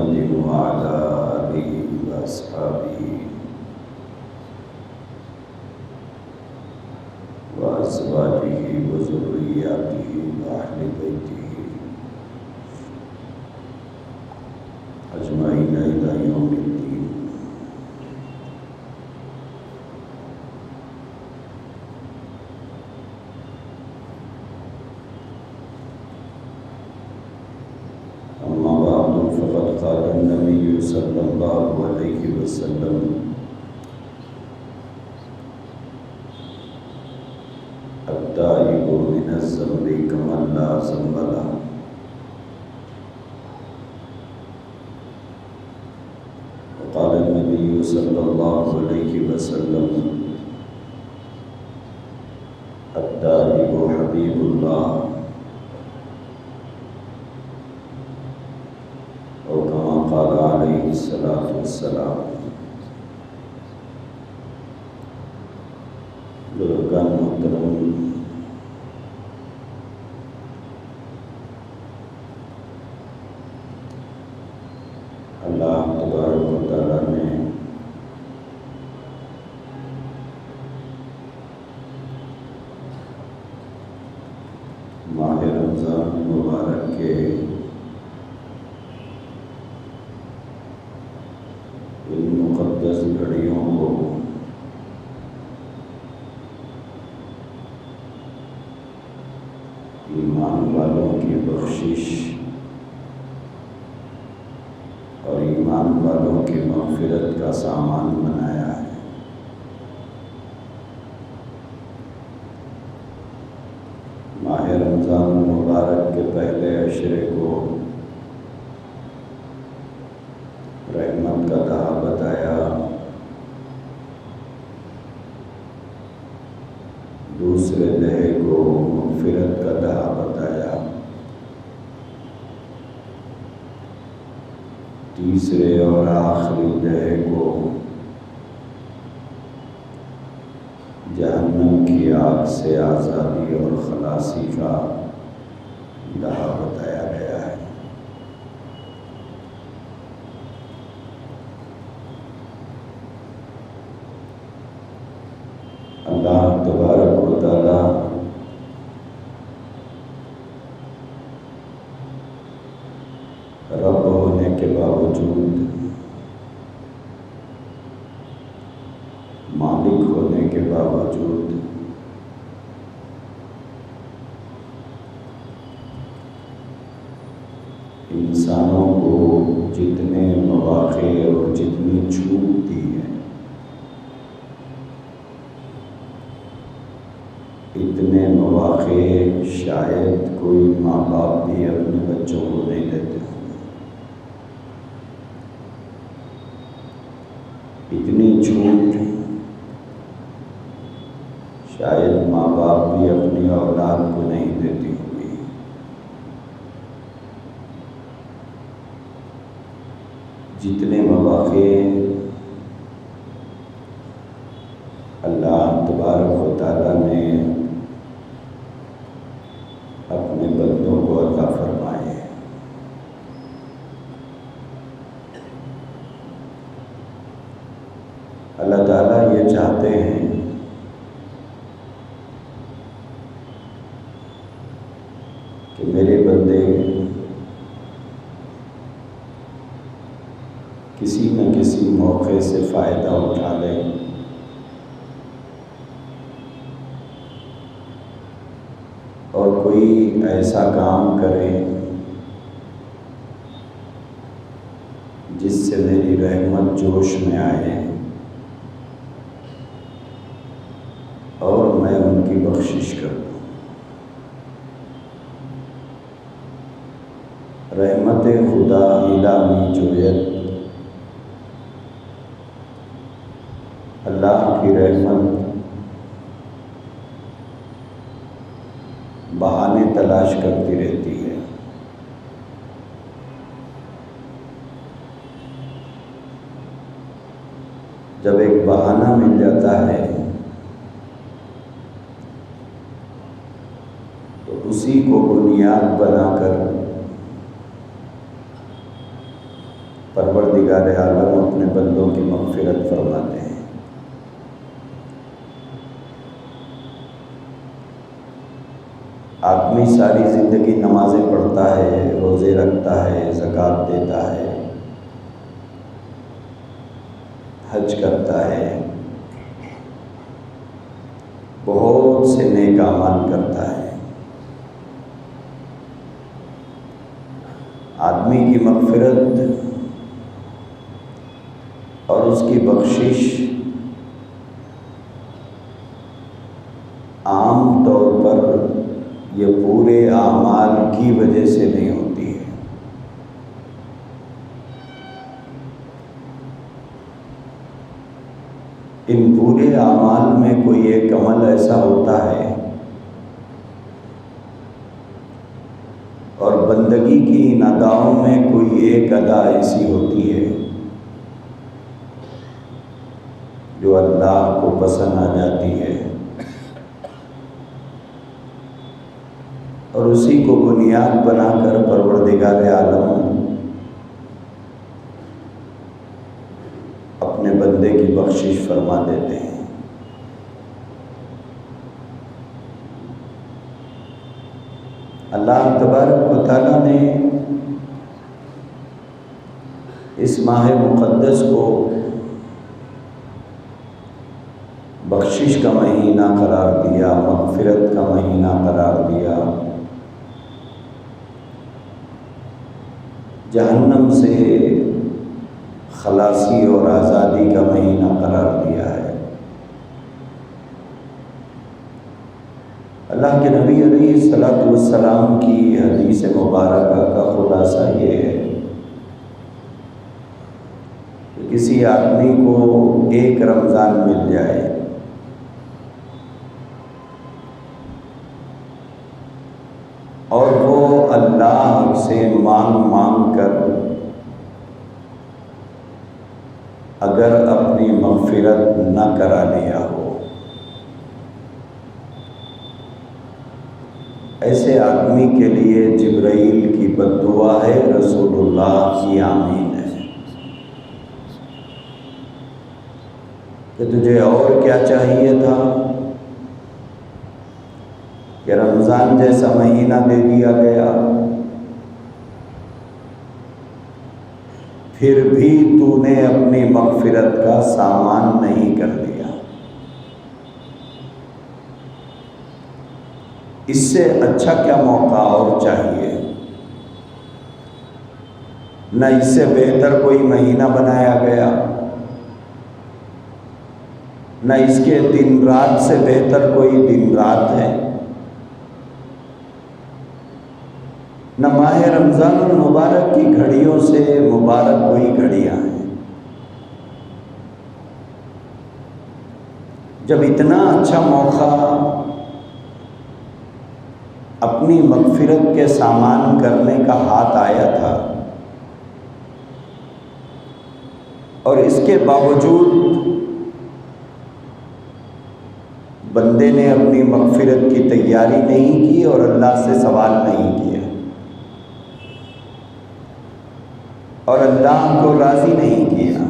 محمد وعلى آله وأصحابه وأزواجه وذرياته وأهل بيته أجمعين إلى يوم الدين. أما بعد فقد قال النبي صلى الله عليه وسلم: التائب من الذنب كمن لا ذنب له. وقال النبي صلى الله عليه وسلم: التائب حبيب الله. اور کما قال علیہ الصلوۃ والسلام. بزرگان محترم، اللہ تبارک و تعالیٰ نے ماہ رمضان مبارک کے ان مقدس گھڑیوں کو ایمان والوں کی بخشش اور ایمان والوں کی مغفرت کا سامان بنایا ہے. ماہ رمضان مبارک کے پہلے عشرے کو رحمت کا دہا بتایا، دوسرے دہے کو مغفرت کا دہا بتایا، تیسرے اور آخری دہے کو جہنم کی آگ سے آزادی اور خلاصی کا دہا بتایا گیا ہے. اللہ تبارک و تعالیٰ رب ہونے کے باوجود، مالک ہونے کے باوجود انسانوں کو جتنے مواقع اور جتنی چھوٹ دی ہے، اتنے مواقع شاید کوئی ماں باپ بھی اپنے بچوں کو نہیں دیتے. اتنی چھوٹ شاید ماں باپ بھی اپنی اولاد کو نہیں دیتی ہوگی. جتنے مواقع اللہ تبارک و تعالیٰ نے اپنے بندوں کو عطا فرمائے، اللہ تعالیٰ یہ چاہتے ہیں کہ میرے بندے کسی نہ کسی موقع سے فائدہ اٹھا لیں اور کوئی ایسا کام کرے جس سے میری رحمت جوش میں آئے اور میں ان کی بخشش کروں. رحمت خدا الہی جویت، اللہ کی رحمت بہانے تلاش کرتی رہتی ہے. جب ایک بہانہ مل جاتا ہے تو اسی کو بنیاد بنا کر پروردگار عالم اپنے بندوں کی مغفرت فرماتے ہیں۔ آدمی ساری زندگی نمازیں پڑھتا ہے، روزے رکھتا ہے، زکوٰۃ دیتا ہے، حج کرتا ہے، بہت سے نیک اعمال کرتا ہے۔ آدمی کی مغفرت اور اس کی بخشش عام طور پر یہ پورے اعمال کی وجہ سے نہیں ہوتی ہے۔ ان پورے اعمال میں کوئی ایک عمل ایسا ہوتا ہے اور بندگی کی ان اداؤں میں کوئی ایک ادا ایسی ہوتی ہے جو اللہ کو پسند آ جاتی ہے، اور اسی کو بنیاد بنا کر پروردگار عالم اپنے بندے کی بخشش فرما دیتے ہیں۔ اللہ تبارک و تعالیٰ نے اس ماہ مقدس کو بخشش کا مہینہ قرار دیا، مغفرت کا مہینہ قرار دیا، جہنم سے خلاصی اور آزادی کا مہینہ قرار دیا ہے۔ اللہ کے نبی علیہ الصلوۃ والسلام کی حدیث مبارکہ کا خلاصہ یہ ہے کہ کسی آدمی کو ایک رمضان مل جائے اور وہ اللہ سے مانگ کر اگر اپنی مغفرت نہ کرا لیا ہو، ایسے آدمی کے لیے جبرائیل کی بد دعا ہے، رسول اللہ کی آمین ہے کہ تجھے اور کیا چاہیے تھا کہ رمضان جیسا مہینہ دے دیا گیا، پھر بھی تو نے اپنی مغفرت کا سامان نہیں کر لیا۔ اس سے اچھا کیا موقع اور چاہیے؟ نہ اس سے بہتر کوئی مہینہ بنایا گیا، نہ اس کے دن رات سے بہتر کوئی دن رات ہے، نہ ماہ رمضان المبارک کی گھڑیوں سے مبارک کوئی گھڑیاں ہیں۔ جب اتنا اچھا موقع اپنی مغفرت کے سامان کرنے کا ہاتھ آیا تھا اور اس کے باوجود بندے نے اپنی مغفرت کی تیاری نہیں کی اور اللہ سے سوال نہیں کیا اور اللہ کو راضی نہیں کیا،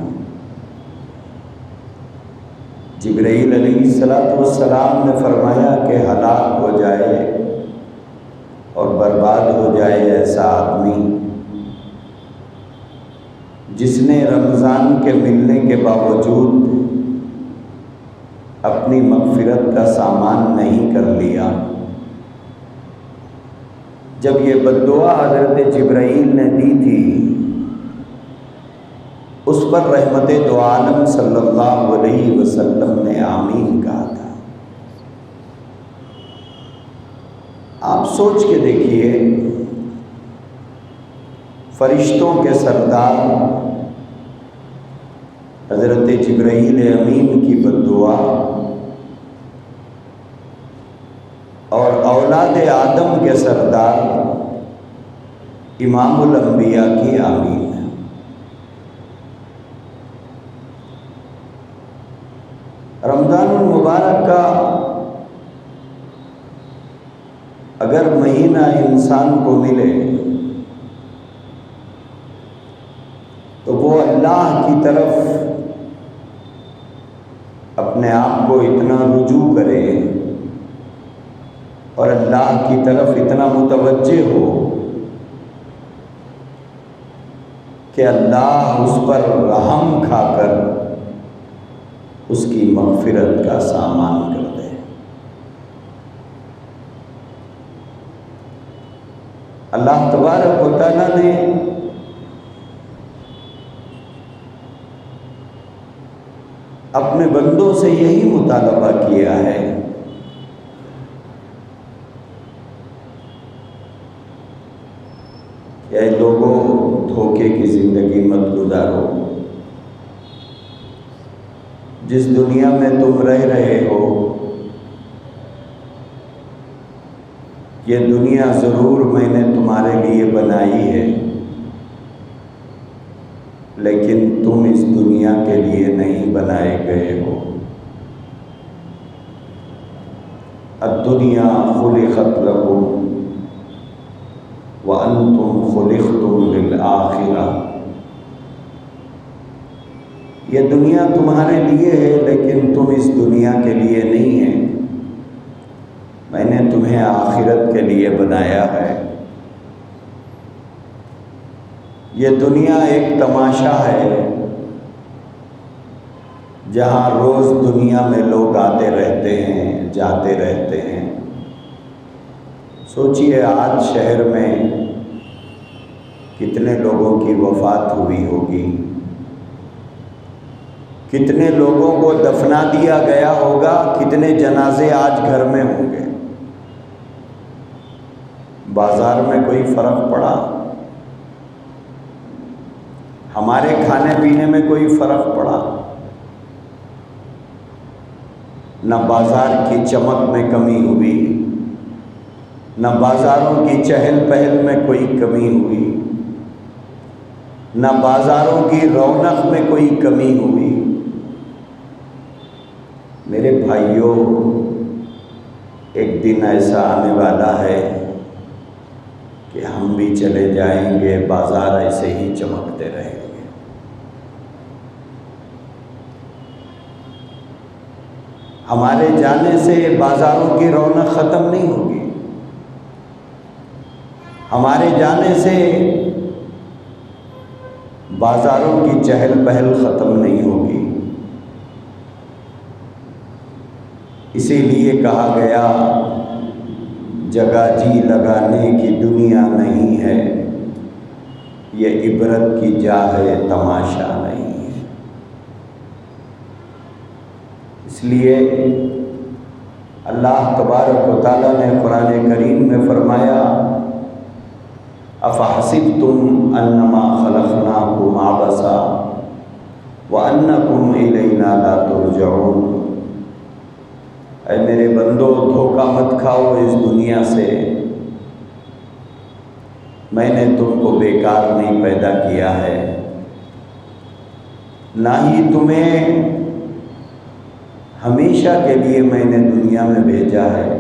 جبرائیل علیہ السلام نے فرمایا کہ ہلاک ہو جائے اور برباد ہو جائے ایسا آدمی جس نے رمضان کے ملنے کے باوجود اپنی مغفرت کا سامان نہیں کر لیا۔ جب یہ بد دعا حضرت جبرائیل نے دی تھی، اس پر رحمت دو عالم صلی اللہ علیہ وسلم نے آمین کہا تھا۔ آپ سوچ کے دیکھیے، فرشتوں کے سردار حضرت جبرائیل امین کی بد دعا اور اولاد آدم کے سردار امام الانبیاء کی آمین ہے۔ رمضان المبارک کا اگر مہینہ انسان کو ملے تو وہ اللہ طرف اپنے آپ کو اتنا رجوع کرے اور اللہ کی طرف اتنا متوجہ ہو کہ اللہ اس پر رحم کھا کر اس کی مغفرت کا سامان کر دے۔ اللہ تبارک و تعالیٰ نے اپنے بندوں سے یہی مطالبہ کیا ہے کہ اے لوگوں، دھوکے کی زندگی مت گزارو۔ جس دنیا میں تم رہ رہے ہو، یہ دنیا ضرور میں نے تمہارے لیے بنائی ہے، لیکن تم اس دنیا کے لیے نہیں بنائے گئے ہو۔ الدنیا خلقت لکم وانتم خلقتم للآخرہ۔ یہ دنیا تمہارے لیے ہے، لیکن تم اس دنیا کے لیے نہیں ہے، میں نے تمہیں آخرت کے لیے بنایا ہے۔ یہ دنیا ایک تماشا ہے جہاں روز دنیا میں لوگ آتے رہتے ہیں، جاتے رہتے ہیں۔ سوچئے آج شہر میں کتنے لوگوں کی وفات ہوئی ہوگی، کتنے لوگوں کو دفنا دیا گیا ہوگا، کتنے جنازے آج گھر میں ہوں گے۔ بازار میں کوئی فرق پڑا؟ ہمارے کھانے پینے میں کوئی فرق پڑا؟ نہ بازار کی چمک میں کمی ہوئی، نہ بازاروں کی چہل پہل میں کوئی کمی ہوئی، نہ بازاروں کی رونق میں کوئی کمی ہوئی۔ میرے بھائیوں، ایک دن ایسا آنے والا ہے کہ ہم بھی چلے جائیں گے، بازار ایسے ہی چمکتے رہیں گے۔ ہمارے جانے سے بازاروں کی رونق ختم نہیں ہوگی، ہمارے جانے سے بازاروں کی چہل پہل ختم نہیں ہوگی۔ اسی لیے کہا گیا، جگہ جی لگانے کی دنیا نہیں ہے، یہ عبرت کی جا ہے، تماشا نہیں ہے۔ اس لیے اللہ تبارک و تعالیٰ نے قرآن کریم میں فرمایا، افحسبتم انما خلقناکم عبثا وانکم الینا لا ترجعون۔ اے میرے بندو، دھوکہ مت کھاؤ اس دنیا سے، میں نے تم کو بیکار نہیں پیدا کیا ہے، نہ ہی تمہیں ہمیشہ کے لیے میں نے دنیا میں بھیجا ہے،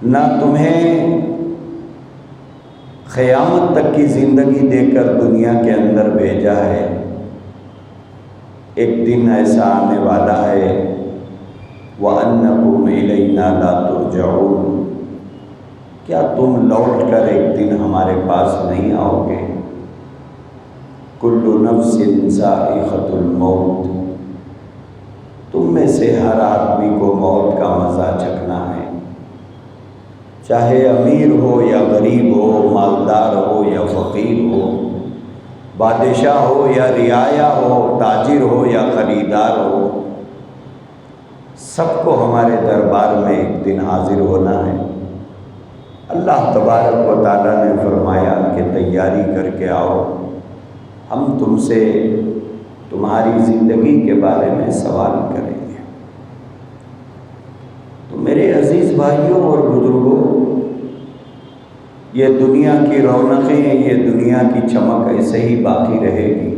نہ تمہیں قیامت تک کی زندگی دے کر دنیا کے اندر بھیجا ہے۔ ایک دن ایسا آنے والا ہے، وَأَنَّكُمْ إِلَيْنَا لَا تُرْجَعُونَ۔ کیا تم لوٹ کر ایک دن ہمارے پاس نہیں آؤ گے؟ كُلُّ نَفْسٍ ذَائِقَةُ الْمَوْتِ۔ تم میں سے ہر آدمی کو موت کا مزہ چکھنا ہے، چاہے امیر ہو یا غریب ہو، مالدار ہو یا فقیر ہو، بادشاہ ہو یا رعایا ہو، تاجر ہو یا خریدار ہو، سب کو ہمارے دربار میں ایک دن حاضر ہونا ہے۔ اللہ تبارک و تعالیٰ نے فرمایا کہ تیاری کر کے آؤ، ہم تم سے تمہاری زندگی کے بارے میں سوال کریں گے۔ تو میرے عزیز بھائیوں اور بزرگوں، یہ دنیا کی رونقیں، یہ دنیا کی چمک ایسے ہی باقی رہے گی،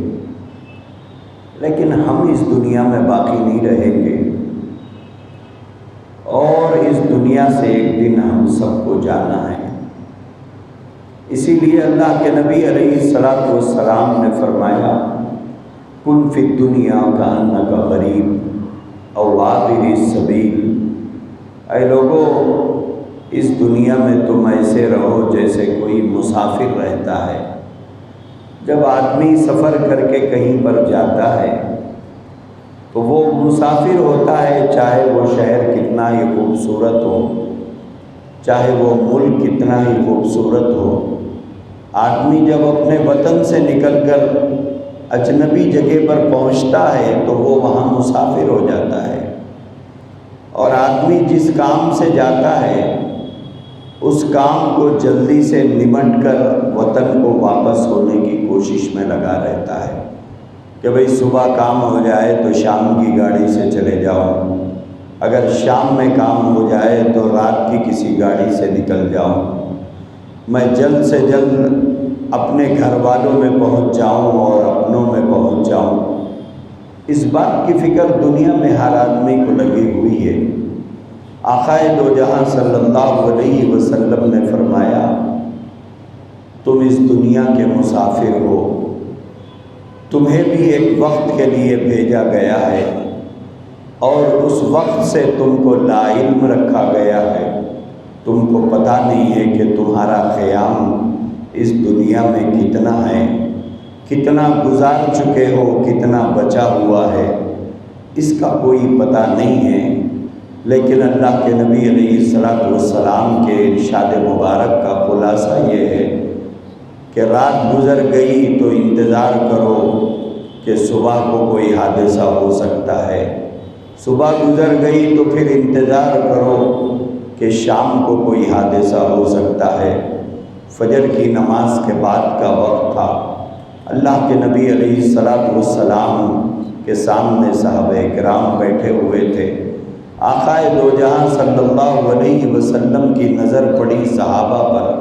لیکن ہم اس دنیا میں باقی نہیں رہیں گے، اور اس دنیا سے ایک دن ہم سب کو جانا ہے۔ اسی لیے اللہ کے نبی علیہ الصلوۃ والسلام نے فرمایا، کن فی الدنیا کأنک غریب او عابر السبیل، اے لوگو اس دنیا میں تم ایسے رہو جیسے کوئی مسافر رہتا ہے۔ جب آدمی سفر کر کے کہیں پر جاتا ہے تو وہ مسافر ہوتا ہے، چاہے وہ شہر کتنا ہی خوبصورت ہو، چاہے وہ ملک کتنا ہی خوبصورت ہو۔ آدمی جب اپنے وطن سے نکل کر اجنبی جگہ پر پہنچتا ہے تو وہ وہاں مسافر ہو جاتا ہے، اور آدمی جس کام سے جاتا ہے اس کام کو جلدی سے نمٹ کر وطن کو واپس ہونے کی کوشش میں لگا رہتا ہے کہ بھئی صبح کام ہو جائے تو شام کی گاڑی سے چلے جاؤ، اگر شام میں کام ہو جائے تو رات کی کسی گاڑی سے نکل جاؤں، میں جلد سے جلد اپنے گھر والوں میں پہنچ جاؤں اور اپنوں میں پہنچ جاؤں۔ اس بات کی فکر دنیا میں ہر آدمی کو لگی ہوئی ہے۔ آقا دو جہاں صلی اللہ علیہ وسلم نے فرمایا، تم اس دنیا کے مسافر ہو، تمہیں بھی ایک وقت کے لیے بھیجا گیا ہے اور اس وقت سے تم کو لا علم رکھا گیا ہے۔ تم کو پتہ نہیں ہے کہ تمہارا قیام اس دنیا میں کتنا ہے، کتنا گزار چکے ہو، کتنا بچا ہوا ہے، اس کا کوئی پتہ نہیں ہے۔ لیکن اللہ کے نبی علیہ السلام کے ارشاد مبارک کا خلاصہ یہ ہے کہ رات گزر گئی تو انتظار کرو کہ صبح کو کوئی حادثہ ہو سکتا ہے، صبح گزر گئی تو پھر انتظار کرو کہ شام کو کوئی حادثہ ہو سکتا ہے۔ فجر کی نماز کے بعد کا وقت تھا، اللہ کے نبی علیہ السلام کے سامنے صحابہ کرام بیٹھے ہوئے تھے۔ آقا دو جہاں صلی اللہ علیہ وسلم کی نظر پڑی صحابہ پر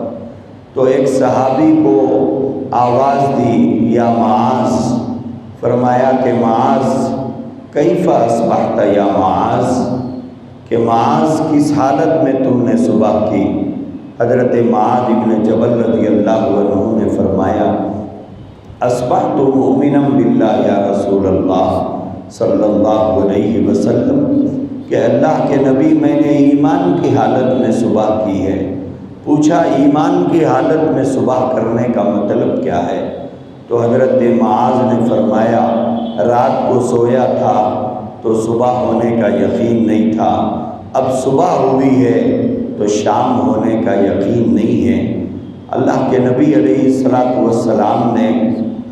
تو ایک صحابی کو آواز دی، یا معاذ، فرمایا کہ معاذ کیف اصبحت یا معاذ، کہ معاذ کس حالت میں تم نے صبح کی؟ حضرت معاذ بن جبل رضی اللہ عنہ نے فرمایا، اصبحت مؤمنا باللہ یا رسول اللہ صلی اللہ علیہ وسلم، کہ اللہ کے نبی میں نے ایمان کی حالت میں صبح کی ہے۔ پوچھا ایمان کی حالت میں صبح کرنے کا مطلب کیا ہے؟ تو حضرت معاذ نے فرمایا، رات کو سویا تھا تو صبح ہونے کا یقین نہیں تھا، اب صبح ہوئی ہے تو شام ہونے کا یقین نہیں ہے۔ اللہ کے نبی علیہ السلام نے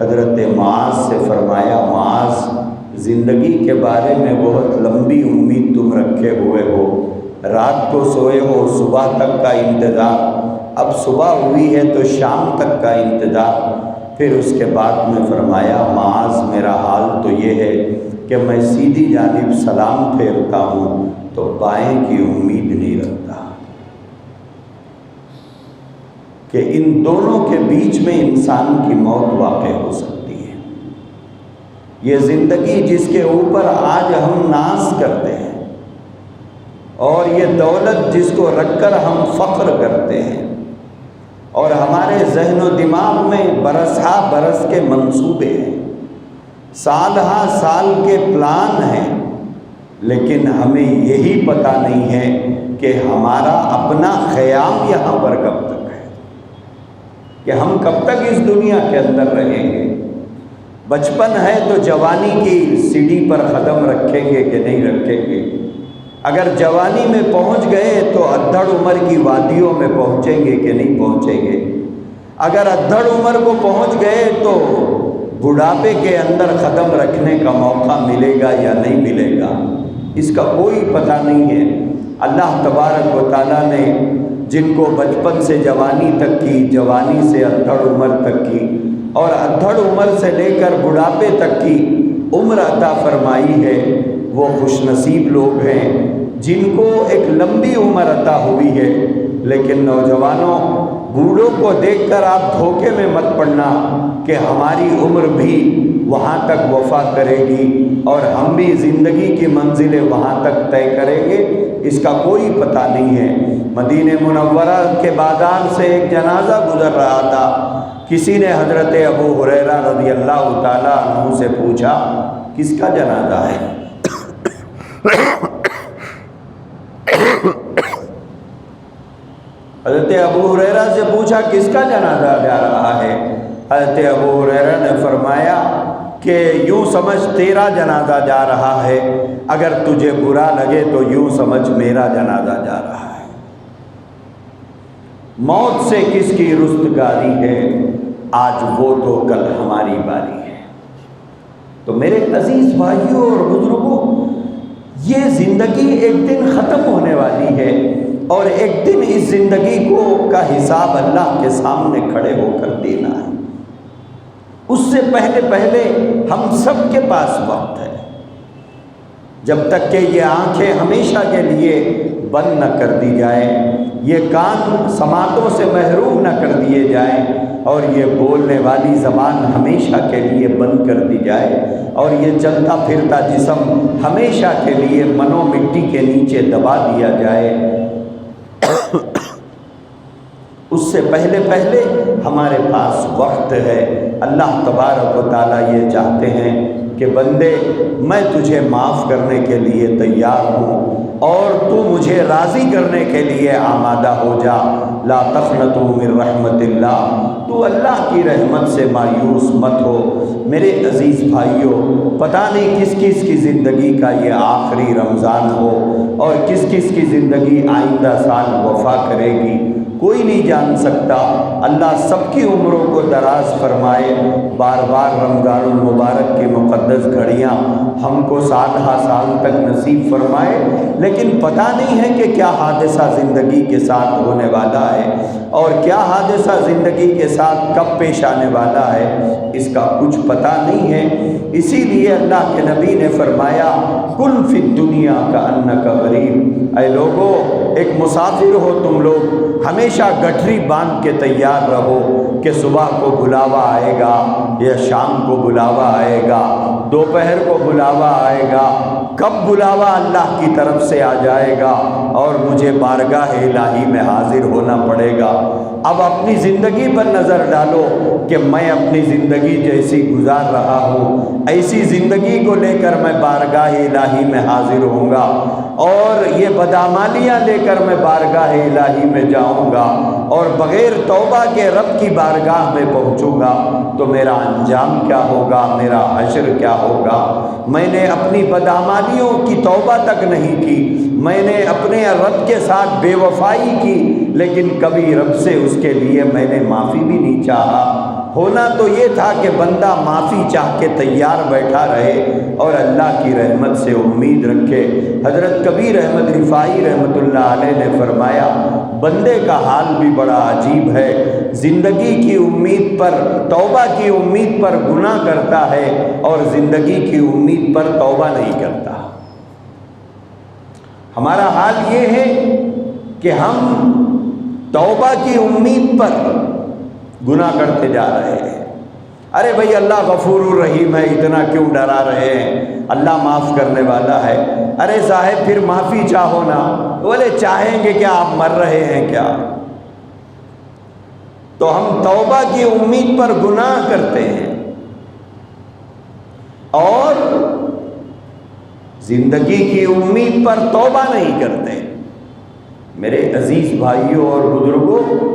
حضرت معاذ سے فرمایا، معاذ زندگی کے بارے میں بہت لمبی امید تم رکھے ہوئے ہو، رات کو سوئے ہو، صبح تک کا انتظار، اب صبح ہوئی ہے تو شام تک کا انتظار۔ پھر اس کے بعد میں فرمایا، معاذ میرا حال تو یہ ہے کہ میں سیدھی جانب سلام پھیرتا ہوں تو بائیں کی امید نہیں رکھتا، کہ ان دونوں کے بیچ میں انسان کی موت واقع ہو سکتی ہے۔ یہ زندگی جس کے اوپر آج ہم ناز کرتے ہیں، اور یہ دولت جس کو رکھ کر ہم فخر کرتے ہیں، اور ہمارے ذہن و دماغ میں برس ہا برس کے منصوبے ہیں، سال ہا سال کے پلان ہیں، لیکن ہمیں یہی پتہ نہیں ہے کہ ہمارا اپنا خیام یہاں پر کب تک ہے، کہ ہم کب تک اس دنیا کے اندر رہیں گے۔ بچپن ہے تو جوانی کی سیڑھی پر قدم رکھیں گے کہ نہیں رکھیں گے؟ اگر جوانی میں پہنچ گئے تو ادھڑ عمر کی وادیوں میں پہنچیں گے کہ نہیں پہنچیں گے؟ اگر ادھڑ عمر کو پہنچ گئے تو بڑھاپے کے اندر قدم رکھنے کا موقع ملے گا یا نہیں ملے گا، اس کا کوئی پتہ نہیں ہے۔ اللہ تبارک و تعالیٰ نے جن کو بچپن سے جوانی تک کی، جوانی سے ادھڑ عمر تک کی، اور ادھڑ عمر سے لے کر بڑھاپے تک کی عمر عطا فرمائی ہے، وہ خوش نصیب لوگ ہیں جن کو ایک لمبی عمر عطا ہوئی ہے۔ لیکن نوجوانوں، بوڑھوں کو دیکھ کر آپ دھوکے میں مت پڑنا کہ ہماری عمر بھی وہاں تک وفا کرے گی اور ہم بھی زندگی کی منزلیں وہاں تک طے کریں گے۔ اس کا کوئی پتہ نہیں ہے۔ مدینہ منورہ کے بازار سے ایک جنازہ گزر رہا تھا، کسی نے حضرت ابو ہریرہ رضی اللہ تعالیٰ عنہ سے پوچھا کس کا جنازہ ہے؟ حضرت ابو ہریرہ سے پوچھا کس کا جنازہ جا رہا ہے؟ حضرت ابو ہریرہ نے فرمایا کہ یوں سمجھ تیرا جنازہ جا رہا ہے، اگر تجھے برا لگے تو یوں سمجھ میرا جنازہ جا رہا ہے۔ موت سے کس کی رستگاری ہے، آج وہ تو کل ہماری باری ہے۔ تو میرے عزیز بھائیوں اور بزرگوں، یہ زندگی ایک دن ختم ہونے والی ہے، اور ایک دن اس زندگی کا حساب اللہ کے سامنے کھڑے ہو کر دینا ہے۔ اس سے پہلے ہم سب کے پاس وقت ہے، جب تک کہ یہ آنکھیں ہمیشہ کے لیے بند نہ کر دی جائیں، یہ کان سماعتوں سے محروم نہ کر دیے جائیں، اور یہ بولنے والی زبان ہمیشہ کے لیے بند کر دی جائے، اور یہ چلتا پھرتا جسم ہمیشہ کے لیے منو مٹی کے نیچے دبا دیا جائے، اس سے پہلے ہمارے پاس وقت ہے۔ اللہ تبارک و تعالیٰ یہ چاہتے ہیں کہ بندے میں تجھے معاف کرنے کے لیے تیار ہوں، اور تو مجھے راضی کرنے کے لیے آمادہ ہو جا۔ لا تقنطوا من رحمت اللہ، تو اللہ کی رحمت سے مایوس مت ہو۔ میرے عزیز بھائیوں، پتہ نہیں کس کس کی زندگی کا یہ آخری رمضان ہو، اور کس کس کی زندگی آئندہ سال وفا کرے گی، کوئی نہیں جان سکتا۔ اللہ سب کی عمروں کو دراز فرمائے، بار بار رمضان المبارک کی مقدس گھڑیاں ہم کو سال ہا سال تک نصیب فرمائے، لیکن پتہ نہیں ہے کہ کیا حادثہ زندگی کے ساتھ ہونے والا ہے، اور کیا حادثہ زندگی کے ساتھ کب پیش آنے والا ہے، اس کا کچھ پتہ نہیں ہے۔ اسی لیے اللہ کے نبی نے فرمایا کن فی الدنیا کأنک غریب، اے لوگو ایک مسافر ہو تم لوگ، ہمیشہ گٹھری باندھ کے تیار رہو کہ صبح کو بلاوا آئے گا، یا شام کو بلاوا آئے گا، دوپہر کو بلاوا آئے گا، کب بلاوا اللہ کی طرف سے آ جائے گا اور مجھے بارگاہ الہی میں حاضر ہونا پڑے گا۔ اب اپنی زندگی پر نظر ڈالو کہ میں اپنی زندگی جیسی گزار رہا ہوں، ایسی زندگی کو لے کر میں بارگاہ الہی میں حاضر ہوں گا، اور یہ بدعمالیاں لے کر میں بارگاہ الہی میں جاؤں گا، اور بغیر توبہ کے رب کی بارگاہ میں پہنچوں گا، تو میرا انجام کیا ہوگا، میرا حشر کیا ہوگا۔ میں نے اپنی بدعمالیوں کی توبہ تک نہیں کی، میں نے اپنے رب کے ساتھ بے وفائی کی، لیکن کبھی رب سے اس کے لیے میں نے معافی بھی نہیں چاہا۔ ہونا تو یہ تھا کہ بندہ معافی چاہ کے تیار بیٹھا رہے اور اللہ کی رحمت سے امید رکھے۔ حضرت کبیر احمد رفاعی رحمۃ اللہ علیہ نے فرمایا بندے کا حال بھی بڑا عجیب ہے، زندگی کی امید پر، توبہ کی امید پر گناہ کرتا ہے، اور زندگی کی امید پر توبہ نہیں کرتا۔ ہمارا حال یہ ہے کہ ہم توبہ کی امید پر گناہ کرتے جا رہے ہیں۔ ارے بھائی اللہ غفور الرحیم ہے، اتنا کیوں ڈرا رہے ہیں، اللہ معاف کرنے والا ہے۔ ارے صاحب پھر معافی چاہو نا، بولے چاہیں گے کیا، آپ مر رہے ہیں کیا؟ تو ہم توبہ کی امید پر گناہ کرتے ہیں اور زندگی کی امید پر توبہ نہیں کرتے۔ میرے عزیز بھائیوں اور بزرگوں،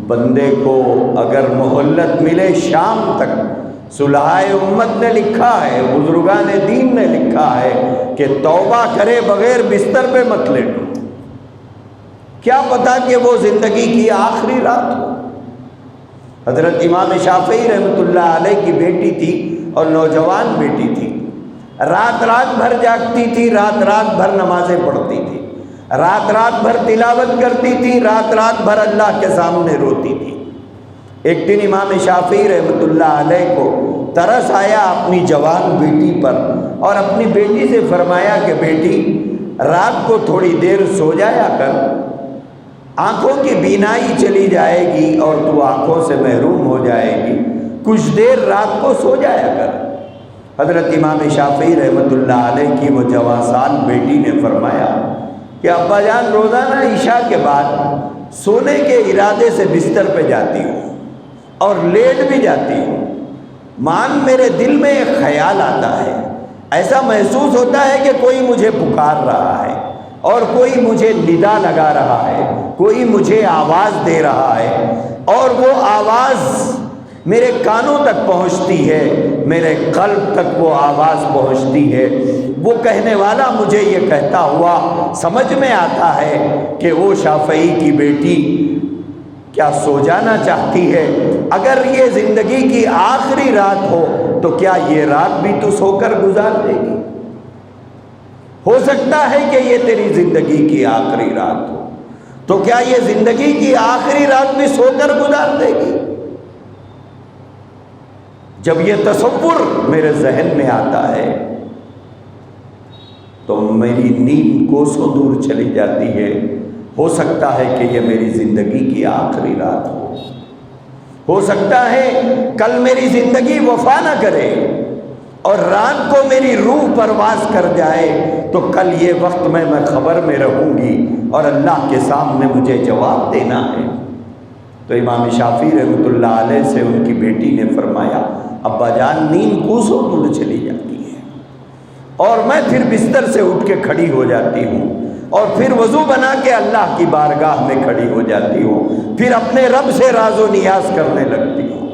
بندے کو اگر مہلت ملے شام تک، صلحائے امت نے لکھا ہے، بزرگان دین نے لکھا ہے کہ توبہ کرے بغیر بستر پہ مت لیٹو، کیا پتا کہ وہ زندگی کی آخری رات ہو۔ حضرت امام شافعی رحمۃ اللہ علیہ کی بیٹی تھی، اور نوجوان بیٹی تھی، رات رات بھر جاگتی تھی، رات رات بھر نمازیں پڑھتی تھی، رات رات بھر تلاوت کرتی تھی، رات رات بھر اللہ کے سامنے روتی تھی۔ ایک دن امام شافعی رحمۃ اللہ علیہ کو ترس آیا اپنی جوان بیٹی پر، اور اپنی بیٹی سے فرمایا کہ بیٹی رات کو تھوڑی دیر سو جایا کر، آنکھوں کی بینائی چلی جائے گی اور تو آنکھوں سے محروم ہو جائے گی، کچھ دیر رات کو سو جایا کر۔ حضرت امام شافعی رحمۃ اللہ علیہ کی وہ جوان سال بیٹی نے فرمایا کہ ابا جان روزانہ عشاء کے بعد سونے کے ارادے سے بستر پہ جاتی ہوں اور لیٹ بھی جاتی ہوں، میرے دل میں ایک خیال آتا ہے، ایسا محسوس ہوتا ہے کہ کوئی مجھے پکار رہا ہے اور کوئی مجھے ندا لگا رہا ہے، کوئی مجھے آواز دے رہا ہے، اور وہ آواز میرے کانوں تک پہنچتی ہے، میرے قلب تک وہ آواز پہنچتی ہے۔ وہ کہنے والا مجھے یہ کہتا ہوا سمجھ میں آتا ہے کہ وہ شافعی کی بیٹی کیا سو جانا چاہتی ہے؟ اگر یہ زندگی کی آخری رات ہو تو کیا یہ رات بھی تو سو کر گزار دے گی؟ ہو سکتا ہے کہ یہ تیری زندگی کی آخری رات ہو، تو کیا یہ زندگی کی آخری رات بھی سو کر گزار دے گی؟ جب یہ تصور میرے ذہن میں آتا ہے تو میری نیند کوسوں دور چلی جاتی ہے۔ ہو سکتا ہے کہ یہ میری زندگی کی آخری رات ہو سکتا ہے کل میری زندگی وفا نہ کرے اور رات کو میری روح پرواز کر جائے، تو کل یہ وقت میں خبر میں رہوں گی اور اللہ کے سامنے مجھے جواب دینا ہے۔ تو امام شافعی رحمۃ اللہ علیہ سے ان کی بیٹی نے فرمایا، ابا جان نیند کوسوں دور چلی جاتی ہے اور میں پھر بستر سے اٹھ کے کھڑی ہو جاتی ہوں اور پھر وضو بنا کے اللہ کی بارگاہ میں کھڑی ہو جاتی ہوں، پھر اپنے رب سے راز و نیاز کرنے لگتی ہوں۔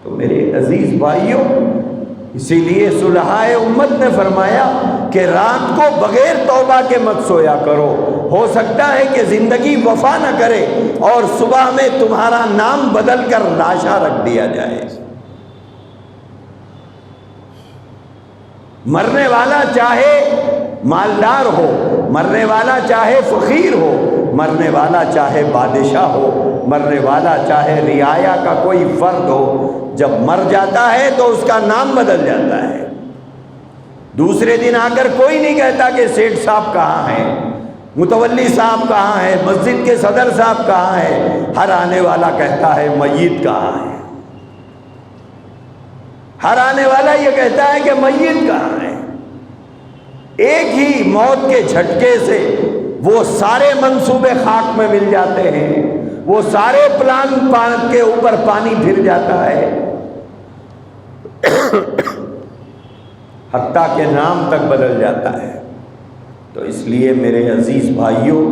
تو میرے عزیز بھائیوں، اسی لیے صلحائے امت نے فرمایا کہ رات کو بغیر توبہ کے مت سویا کرو، ہو سکتا ہے کہ زندگی وفا نہ کرے اور صبح میں تمہارا نام بدل کر لاشا رکھ دیا جائے۔ مرنے والا چاہے مالدار ہو، مرنے والا چاہے فقیر ہو، مرنے والا چاہے بادشاہ ہو، مرنے والا چاہے رعایا کا کوئی فرد ہو، جب مر جاتا ہے تو اس کا نام بدل جاتا ہے۔ دوسرے دن آ کر کوئی نہیں کہتا کہ سیٹھ صاحب کہاں ہیں، متولی صاحب کہاں ہے، مسجد کے صدر صاحب کہاں ہے، ہر آنے والا کہتا ہے میت کہاں ہے۔ ہر آنے والا یہ کہتا ہے کہ میت کہاں ہے۔ ایک ہی موت کے جھٹکے سے وہ سارے منصوبے خاک میں مل جاتے ہیں، وہ سارے پلان کے اوپر پانی پھر جاتا ہے، حتیٰ کہ نام تک بدل جاتا ہے۔ تو اس لیے میرے عزیز بھائیوں،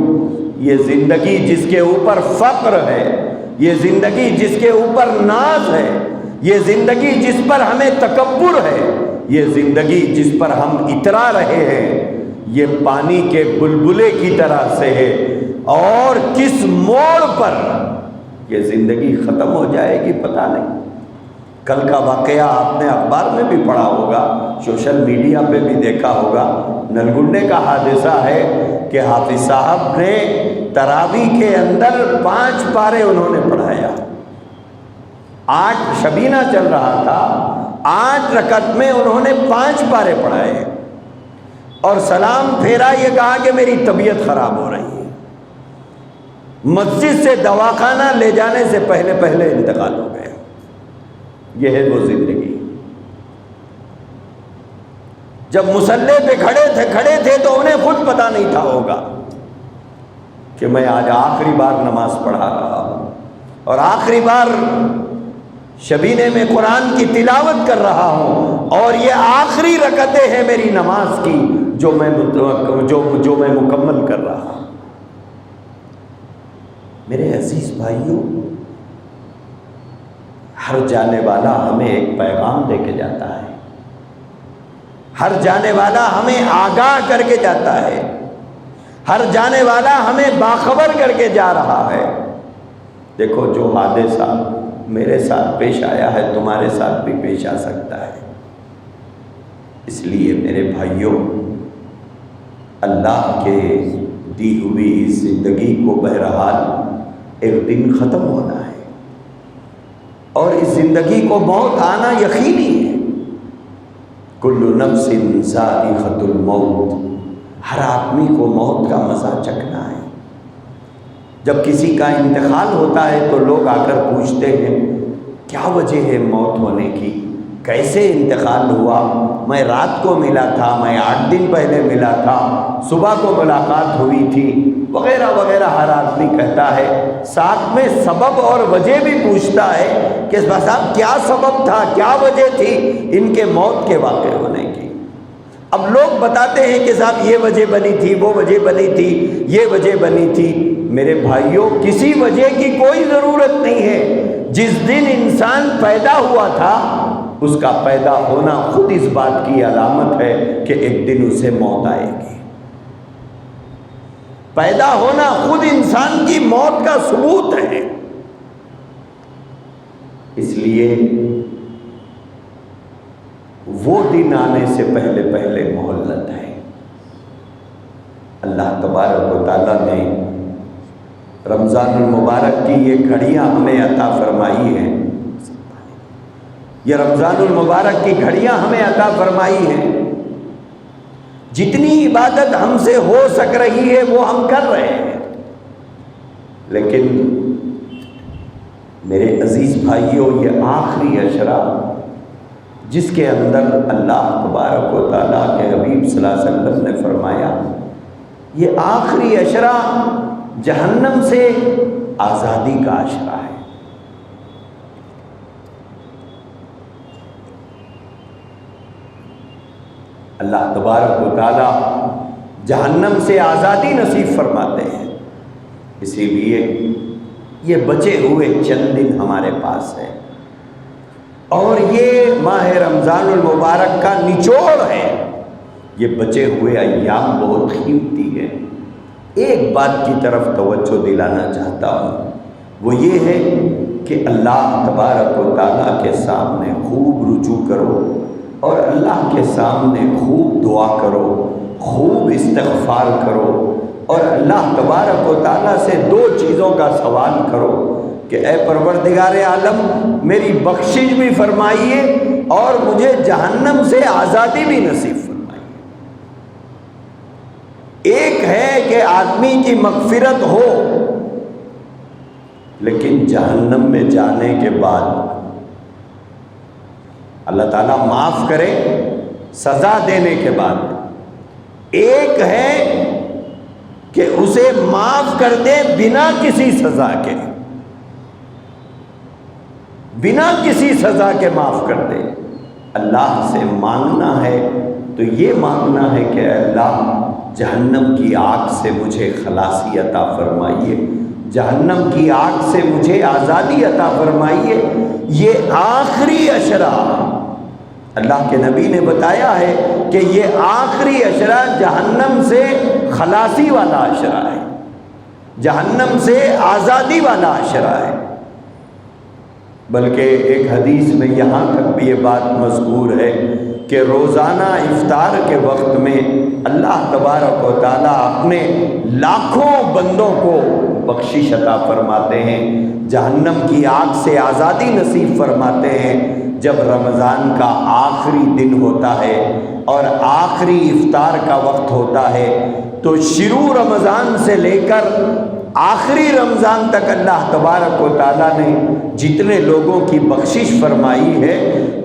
یہ زندگی جس کے اوپر فقر ہے، یہ زندگی جس کے اوپر ناز ہے، یہ زندگی جس پر ہمیں تکبر ہے، یہ زندگی جس پر ہم اترا رہے ہیں، یہ پانی کے بلبلے کی طرح سے ہے، اور کس موڑ پر یہ زندگی ختم ہو جائے گی پتہ نہیں۔ کل کا واقعہ آپ نے اخبار میں بھی پڑھا ہوگا، سوشل میڈیا پہ بھی دیکھا ہوگا، نلگنڈے کا حادثہ ہے کہ حافظ صاحب نے تراویح کے اندر 5 پارے انہوں نے پڑھایا، 8 شبینہ چل رہا تھا، 8 رکعت میں انہوں نے 5 پارے پڑھائے اور سلام پھیرا، یہ کہا کہ میری طبیعت خراب ہو رہی ہے۔ مسجد سے دواخانہ لے جانے سے پہلے انتقال ہو گیا۔ یہ ہے وہ زندگی۔ جب مصلی پہ کھڑے تھے تو انہیں خود پتہ نہیں تھا ہوگا کہ میں آج آخری بار نماز پڑھا رہا ہوں اور آخری بار شبینے میں قرآن کی تلاوت کر رہا ہوں، اور یہ آخری رکعتیں ہیں میری نماز کی جو میں مکمل کر رہا ہوں۔ میرے عزیز بھائیوں، ہر جانے والا ہمیں ایک پیغام دے کے جاتا ہے، ہر جانے والا ہمیں آگاہ کر کے جاتا ہے، ہر جانے والا ہمیں باخبر کر کے جا رہا ہے۔ دیکھو جو حادثہ میرے ساتھ پیش آیا ہے تمہارے ساتھ بھی پیش آ سکتا ہے۔ اس لیے میرے بھائیوں، اللہ کے دی ہوئی اس زندگی کو بہرحال ایک دن ختم ہونا ہے، اور اس زندگی کو موت آنا یقینی ہے۔ کل نفس ذائقۃ الموت، ہر آدمی کو موت کا مزہ چکھنا ہے۔ جب کسی کا انتقال ہوتا ہے تو لوگ آ کر پوچھتے ہیں کیا وجہ ہے موت ہونے کی؟ کیسے انتقال ہوا، میں رات کو ملا تھا، میں 8 دن پہلے ملا تھا، صبح کو ملاقات ہوئی تھی، وغیرہ وغیرہ ہر آدمی کہتا ہے، ساتھ میں سبب اور وجہ بھی پوچھتا ہے کہ صاحب کیا سبب تھا، کیا وجہ تھی ان کے موت کے واقع ہونے کی۔ اب لوگ بتاتے ہیں کہ صاحب یہ وجہ بنی تھی، وہ وجہ بنی تھی، یہ وجہ بنی تھی۔ میرے بھائیوں، کسی وجہ کی کوئی ضرورت نہیں ہے۔ جس دن انسان پیدا ہوا تھا، اس کا پیدا ہونا خود اس بات کی علامت ہے کہ ایک دن اسے موت آئے گی۔ پیدا ہونا خود انسان کی موت کا ثبوت ہے۔ اس لیے وہ دن آنے سے پہلے پہلے مہلت ہے۔ اللہ تبارک و تعالیٰ نے رمضان المبارک کی یہ گھڑیاں ہمیں عطا فرمائی ہیں، یہ رمضان المبارک کی گھڑیاں ہمیں عطا فرمائی ہیں۔ جتنی عبادت ہم سے ہو سک رہی ہے وہ ہم کر رہے ہیں، لیکن میرے عزیز بھائیوں، یہ آخری عشرہ جس کے اندر اللہ تبارک و تعالیٰ کے حبیب صلی اللہ علیہ وسلم نے فرمایا، یہ آخری عشرہ جہنم سے آزادی کا عشرہ ہے۔ اللہ تبارک و تعالیٰ جہنم سے آزادی نصیب فرماتے ہیں، اسی لیے یہ بچے ہوئے چند دن ہمارے پاس ہے، اور یہ ماہ رمضان المبارک کا نچوڑ ہے۔ یہ بچے ہوئے ایام بہت قیمتی ہے۔ ایک بات کی طرف توجہ دلانا چاہتا ہوں، وہ یہ ہے کہ اللہ تبارک و تعالیٰ کے سامنے خوب رجوع کرو، اور اللہ کے سامنے خوب دعا کرو، خوب استغفار کرو، اور اللہ تبارک و تعالیٰ سے 2 چیزوں کا سوال کرو کہ اے پروردگار عالم، میری بخشش بھی فرمائیے اور مجھے جہنم سے آزادی بھی نصیب فرمائیے۔ ایک ہے کہ آدمی کی مغفرت ہو، لیکن جہنم میں جانے کے بعد اللہ تعالیٰ معاف کرے سزا دینے کے بعد، ایک ہے کہ اسے معاف کر دے بنا کسی سزا کے، بنا کسی سزا کے معاف کر دے۔ اللہ سے مانگنا ہے تو یہ مانگنا ہے کہ اے اللہ، جہنم کی آگ سے مجھے خلاصی عطا فرمائیے، جہنم کی آگ سے مجھے آزادی عطا فرمائیے۔ یہ آخری عشرہ، اللہ کے نبی نے بتایا ہے کہ یہ آخری عشرہ جہنم سے خلاصی والا عشرہ ہے، جہنم سے آزادی والا عشرہ ہے۔ بلکہ ایک حدیث میں یہاں تک بھی یہ بات مذکور ہے کہ روزانہ افطار کے وقت میں اللہ تبارک و تعالیٰ اپنے لاکھوں بندوں کو بخشش عطا فرماتے ہیں، جہنم کی آگ سے آزادی نصیب فرماتے ہیں۔ جب رمضان کا آخری دن ہوتا ہے اور آخری افطار کا وقت ہوتا ہے، تو شروع رمضان سے لے کر آخری رمضان تک اللہ تبارک و تعالیٰ نے جتنے لوگوں کی بخشش فرمائی ہے،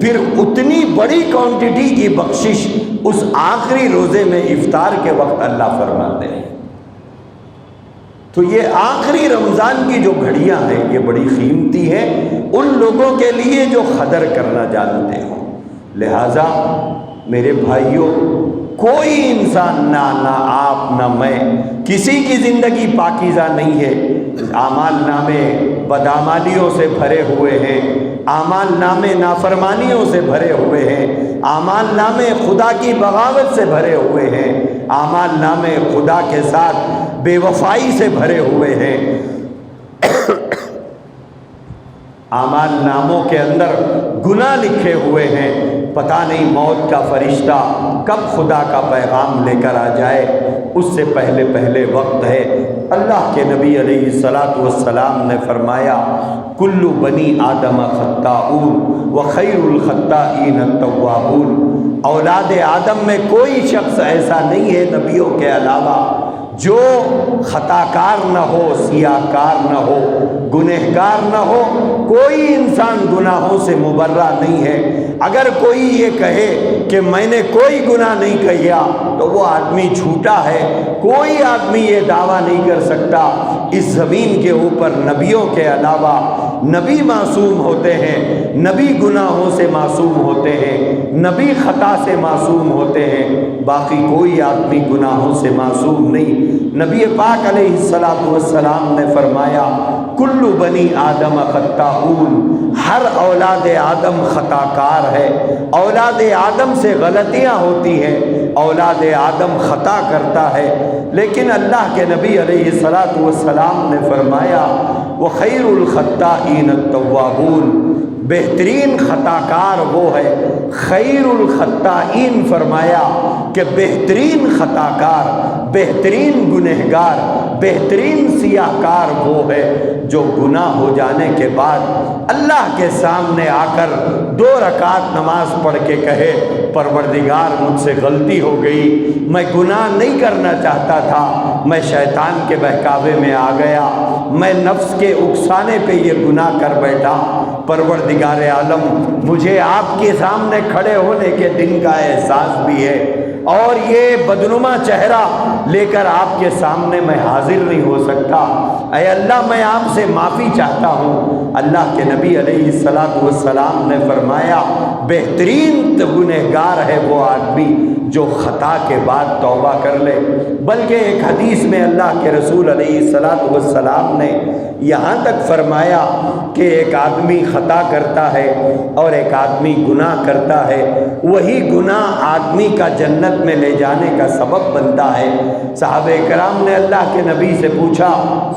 پھر اتنی بڑی کوانٹٹی کی بخشش اس آخری روزے میں افطار کے وقت اللہ فرماتے ہیں۔ تو یہ آخری رمضان کی جو گھڑیاں ہیں یہ بڑی قیمتی ہیں ان لوگوں کے لیے جو قدر کرنا جانتے ہوں۔ لہٰذا میرے بھائیوں، کوئی انسان نہ آپ نہ میں، کسی کی زندگی پاکیزہ نہیں ہے۔ اعمال نامے بدعمالیوں سے بھرے ہوئے ہیں، اعمال نامے نافرمانیوں سے بھرے ہوئے ہیں، اعمال نامے خدا کی بغاوت سے بھرے ہوئے ہیں، اعمال نامے خدا کے ساتھ بے وفائی سے بھرے ہوئے ہیں۔ اعمال ناموں کے اندر گناہ لکھے ہوئے ہیں، پتہ نہیں موت کا فرشتہ کب خدا کا پیغام لے کر آ جائے، اس سے پہلے پہلے وقت ہے۔ اللہ کے نبی علیہ الصلاۃ والسلام نے فرمایا، کل بنی آدم خطاؤون وخیر الخطائین التوابون۔ اولاد آدم میں کوئی شخص ایسا نہیں ہے نبیوں کے علاوہ جو خطا کار نہ ہو، سیاہ کار نہ ہو، گنہگار نہ ہو۔ کوئی انسان انسان گناہوں سے مبرہ نہیں ہے۔ اگر کوئی یہ کہے کہ میں نے کوئی گناہ نہیں کیا تو وہ آدمی جھوٹا ہے۔ کوئی آدمی یہ دعویٰ نہیں کر سکتا۔ اس زمین کے اوپر نبیوں کے علاوہ نبی معصوم ہوتے ہیں، نبی گناہوں سے معصوم ہوتے ہیں، نبی خطا سے معصوم ہوتے ہیں، باقی کوئی آدمی گناہوں سے معصوم نہیں۔ نبی پاک علیہ السلام نے فرمایا کل بنی آدم خطاؤن، ہر اولاد آدم خطا کار ہے۔ اولاد آدم سے غلطیاں ہوتی ہیں، اولاد آدم خطا کرتا ہے، لیکن اللہ کے نبی علیہ السلام نے فرمایا وخیر الخطائین التوابون، بہترین خطا کار وہ ہے۔ خیر الخطائین فرمایا کہ بہترین خطا کار، بہترین گنہگار، بہترین سیاہ کار وہ ہے جو گناہ ہو جانے کے بعد اللہ کے سامنے آ کر 2 رکعت نماز پڑھ کے کہے پروردگار مجھ سے غلطی ہو گئی، میں گناہ نہیں کرنا چاہتا تھا، میں شیطان کے بہکاوے میں آ گیا، میں نفس کے اکسانے پہ یہ گناہ کر بیٹھا، پروردگار عالم مجھے آپ کے سامنے کھڑے ہونے کے دن کا احساس بھی ہے، اور یہ بدنما چہرہ لے کر آپ کے سامنے میں حاضر نہیں ہو سکتا، اے اللہ میں آپ سے معافی چاہتا ہوں۔ اللہ کے نبی علیہ السلام نے فرمایا بہترین گنہگار ہے وہ آدمی جو خطا کے بعد توبہ کر لے۔ بلکہ ایک حدیث میں اللہ کے رسول علیہ السلام نے یہاں تک فرمایا کہ ایک آدمی خطا کرتا ہے اور ایک آدمی گناہ کرتا ہے، وہی گناہ آدمی کا جنت میں لے جانے کا سبب بنتا ہے۔ صحابہ کرام نے اللہ کے نبی سے پوچھا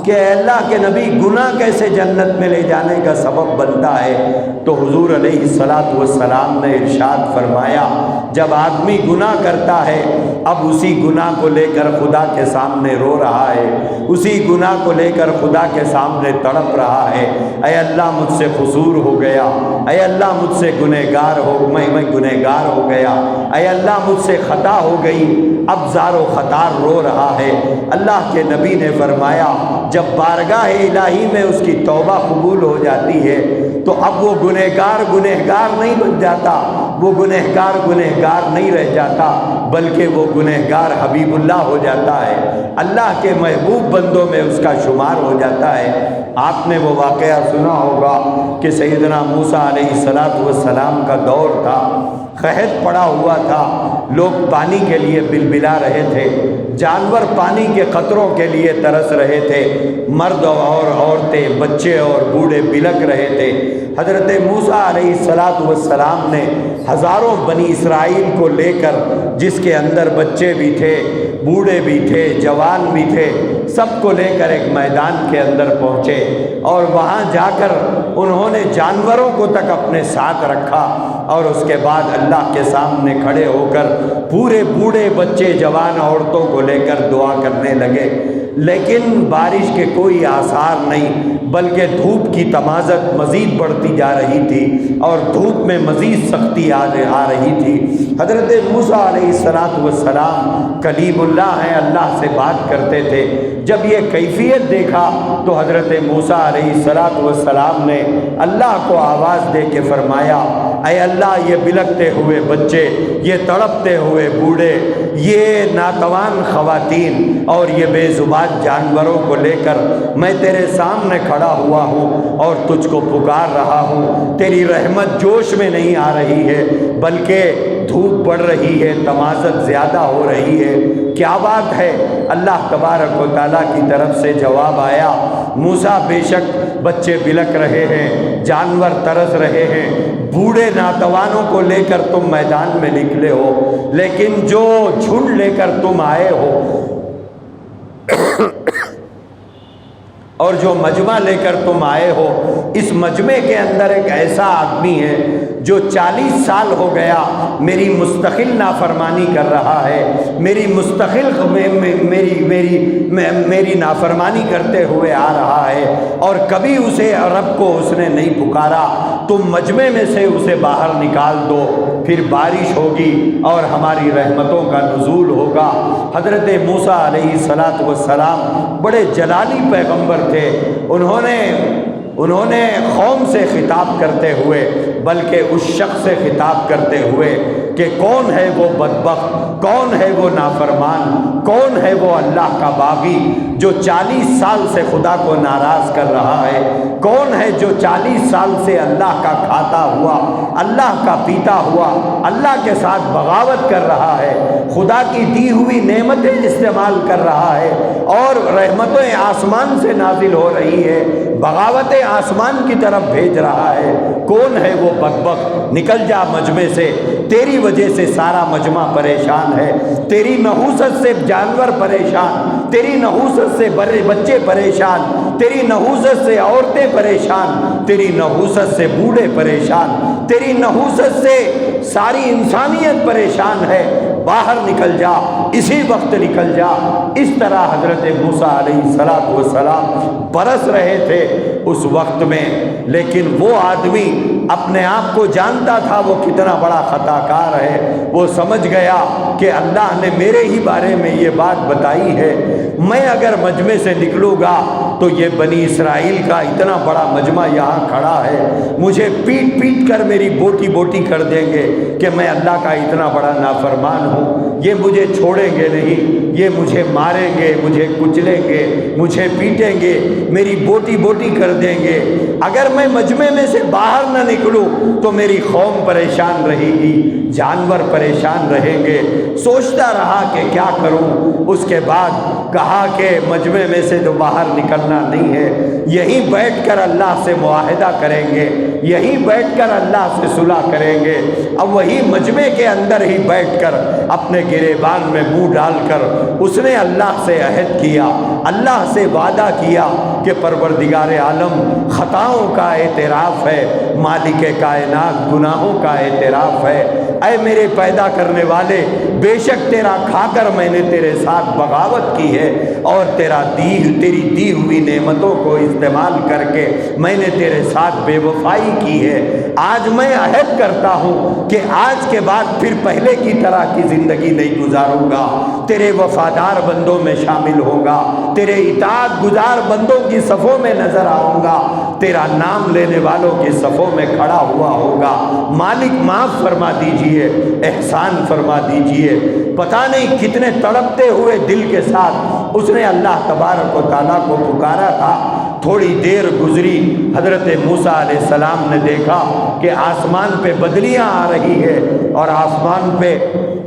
کہ اے اللہ کے نبی گناہ کیسے جنت میں لے جانے کا سبب بنتا ہے؟ تو حضور علیہ السلام نے ارشاد فرمایا جب آدمی گناہ کرتا ہے، اب اسی گناہ کو لے کر خدا کے سامنے رو رہا ہے، اسی گناہ کو لے کر خدا کے سامنے تڑپ رہا ہے، اے اللہ مجھ سے قصور ہو گیا، اے اللہ مجھ سے گنہگار ہو میں گنہگار ہو گیا، اے اللہ مجھ سے خطا ہو گئی، اب زار و خطار رو رہا ہے۔ اللہ کے نبی نے فرمایا جب بارگاہ الہی میں اس کی توبہ قبول ہو جاتی ہے تو اب وہ گنہگار نہیں بن جاتا، وہ گنہگار نہیں رہ جاتا، بلکہ وہ گنہگار حبیب اللہ ہو جاتا ہے، اللہ کے محبوب بندوں میں اس کا شمار ہو جاتا ہے۔ آپ نے وہ واقعہ سنا ہوگا کہ سیدنا موسیٰ علیہ السلام کا دور تھا، قحط پڑا ہوا تھا، لوگ پانی کے لیے بلبلا رہے تھے، جانور پانی کے قطروں کے لیے ترس رہے تھے، مرد اور عورتیں، بچے اور بوڑھے بلک رہے تھے۔ حضرت موسیٰ علیہ السلام نے ہزاروں بنی اسرائیل کو لے کر، جس کے اندر بچے بھی تھے، بوڑھے بھی تھے، جوان بھی تھے، سب کو لے کر ایک میدان کے اندر پہنچے، اور وہاں جا کر انہوں نے جانوروں کو تک اپنے ساتھ رکھا، اور اس کے بعد اللہ کے سامنے کھڑے ہو کر پورے بوڑھے بچے جوان عورتوں کو لے کر دعا کرنے لگے، لیکن بارش کے کوئی آثار نہیں، بلکہ دھوپ کی تمازت مزید بڑھتی جا رہی تھی اور دھوپ میں مزید سختی آ رہی تھی۔ حضرت موسیٰ علیہ السلام کلیم اللہ ہیں، اللہ سے بات کرتے تھے، جب یہ کیفیت دیکھا تو حضرت موسیٰ علیہ السلام نے اللہ کو آواز دے کے فرمایا اے اللہ یہ بلکتے ہوئے بچے، یہ تڑپتے ہوئے بوڑھے، یہ ناتوان خواتین اور یہ بے زبان جانوروں کو لے کر میں تیرے سامنے کھڑا ہوا ہوں اور تجھ کو پکار رہا ہوں، تیری رحمت جوش میں نہیں آ رہی ہے بلکہ دھوپ بڑھ رہی ہے، تمازت زیادہ ہو رہی ہے، کیا بات ہے؟ اللہ تبارک و تعالیٰ کی طرف سے جواب آیا موسیٰ بے شک بچے بلک رہے ہیں، جانور ترس رہے ہیں، بوڑھے ناتوانوں کو لے کر تم میدان میں نکلے ہو، لیکن جو جھنڈ لے کر تم آئے ہو اور جو مجمع لے کر تم آئے ہو، اس مجمع کے اندر ایک ایسا آدمی ہے جو 40 سال ہو گیا میری مستقل نافرمانی کر رہا ہے، میری مستقل میری نافرمانی کرتے ہوئے آ رہا ہے، اور کبھی اسے رب کو اس نے نہیں پکارا، تم مجمع میں سے اسے باہر نکال دو، پھر بارش ہوگی اور ہماری رحمتوں کا نزول ہوگا۔ حضرت موسیٰ علیہ السلام بڑے جلالی پیغمبر تھے، انہوں نے انہوں نے قوم سے خطاب کرتے ہوئے بلکہ اس شخص سے خطاب کرتے ہوئے کہ کون ہے وہ بدبخت، کون ہے وہ نافرمان، کون ہے وہ اللہ کا باغی جو 40 سال سے خدا کو ناراض کر رہا ہے، کون ہے جو 40 سال سے اللہ کا کھاتا ہوا، اللہ کا پیتا ہوا، اللہ کے ساتھ بغاوت کر رہا ہے، خدا کی دی ہوئی نعمتیں استعمال کر رہا ہے اور رحمتیں آسمان سے نازل ہو رہی ہے، بغاوتیں آسمان کی طرف بھیج رہا ہے، کون ہے وہ بدبخت؟ نکل جا مجمع سے، تیری وجہ سے سارا مجمع پریشان ہے، تیری نحوست سے جانور پریشان، تیری نحوست سے بچے پریشان، تیری نحوست سے عورتیں پریشان، تیری نحوست سے بوڑھے پریشان، تیری نحوست سے ساری انسانیت پریشان ہے، باہر نکل جا، اسی وقت نکل جا۔ اس طرح حضرت موسیٰ علیہ السلام برس رہے تھے اس وقت میں، لیکن وہ آدمی اپنے آپ کو جانتا تھا وہ کتنا بڑا خطا کار ہے، وہ سمجھ گیا کہ اللہ نے میرے ہی بارے میں یہ بات بتائی ہے، میں اگر مجمع سے نکلوں گا تو یہ بنی اسرائیل کا اتنا بڑا مجمع یہاں کھڑا ہے، مجھے پیٹ پیٹ کر میری بوٹی بوٹی کر دیں گے کہ میں اللہ کا اتنا بڑا نافرمان ہوں، یہ مجھے چھوڑیں گے نہیں، یہ مجھے ماریں گے، مجھے کچلیں گے، مجھے پیٹیں گے، میری بوٹی بوٹی کر دیں گے، اگر میں مجمع میں سے باہر نہ نکلوں تو میری قوم پریشان رہے گی، جانور پریشان رہیں گے۔ سوچتا رہا کہ کیا کروں، اس کے بعد کہا کہ مجمع میں سے تو باہر نکلنا نہیں ہے، یہیں بیٹھ کر اللہ سے معاہدہ کریں گے، یہیں بیٹھ کر اللہ سے صلح کریں گے۔ اب وہی مجمع کے اندر ہی بیٹھ کر اپنے گریبان میں منہ ڈال کر اس نے اللہ سے عہد کیا، اللہ سے وعدہ کیا کہ پروردگار عالم خطاؤں کا اعتراف ہے، مالک کائنات گناہوں کا اعتراف ہے، اے میرے پیدا کرنے والے، بے شک تیرا کھا کر میں نے تیرے ساتھ بغاوت کی ہے اور تیری دی ہوئی نعمتوں کو استعمال کر کے میں نے تیرے ساتھ بے وفائی کی ہے، آج میں عہد کرتا ہوں کہ آج کے بعد پھر پہلے کی طرح کی زندگی نہیں گزاروں گا، تیرے وفادار بندوں میں شامل ہوں گا، تیرے اطاعت گزار بندوں کی صفوں میں نظر آؤں گا، تیرا نام لینے والوں کی صفوں میں کھڑا ہوا ہوگا۔ مالک معاف فرما دیجئے، احسان فرما دیجئے۔ پتہ نہیں کتنے تڑپتے ہوئے دل کے ساتھ اس نے اللہ تبارک و تعالیٰ کو پکارا تھا۔ تھوڑی دیر گزری، حضرت موسیٰ علیہ السلام نے دیکھا کہ آسمان پہ بدلیاں آ رہی ہے اور آسمان پہ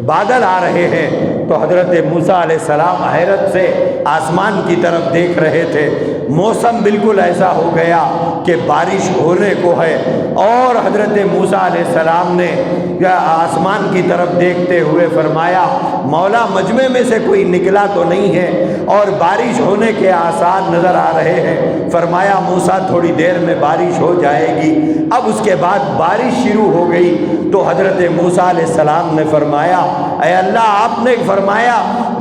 بادل آ رہے ہیں، تو حضرت موسیٰ علیہ السلام حیرت سے آسمان کی طرف دیکھ رہے تھے۔ موسم بالکل ایسا ہو گیا کہ بارش ہونے کو ہے، اور حضرت موسیٰ علیہ السلام نے آسمان کی طرف دیکھتے ہوئے فرمایا، مولا مجمع میں سے کوئی نکلا تو نہیں ہے اور بارش ہونے کے آثار نظر آ رہے ہیں۔ فرمایا موسیٰ تھوڑی دیر میں بارش ہو جائے گی۔ اب اس کے بعد بارش شروع ہو گئی تو حضرت موسیٰ علیہ السلام نے فرمایا، اے اللہ، آپ نے فرمایا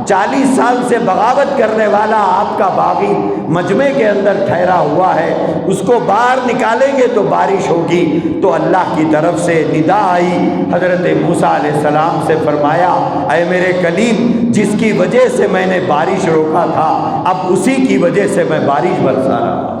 40 سال سے بغاوت کرنے والا آپ کا باغی مجمع کے اندر ٹھہرا ہوا ہے، اس کو باہر نکالیں گے تو بارش ہوگی۔ تو اللہ کی طرف سے ندا آئی، حضرت موسیٰ علیہ السلام سے فرمایا، اے میرے کلیم، جس کی وجہ سے میں نے بارش روکا تھا اب اسی کی وجہ سے میں بارش برسا رہا ہوں،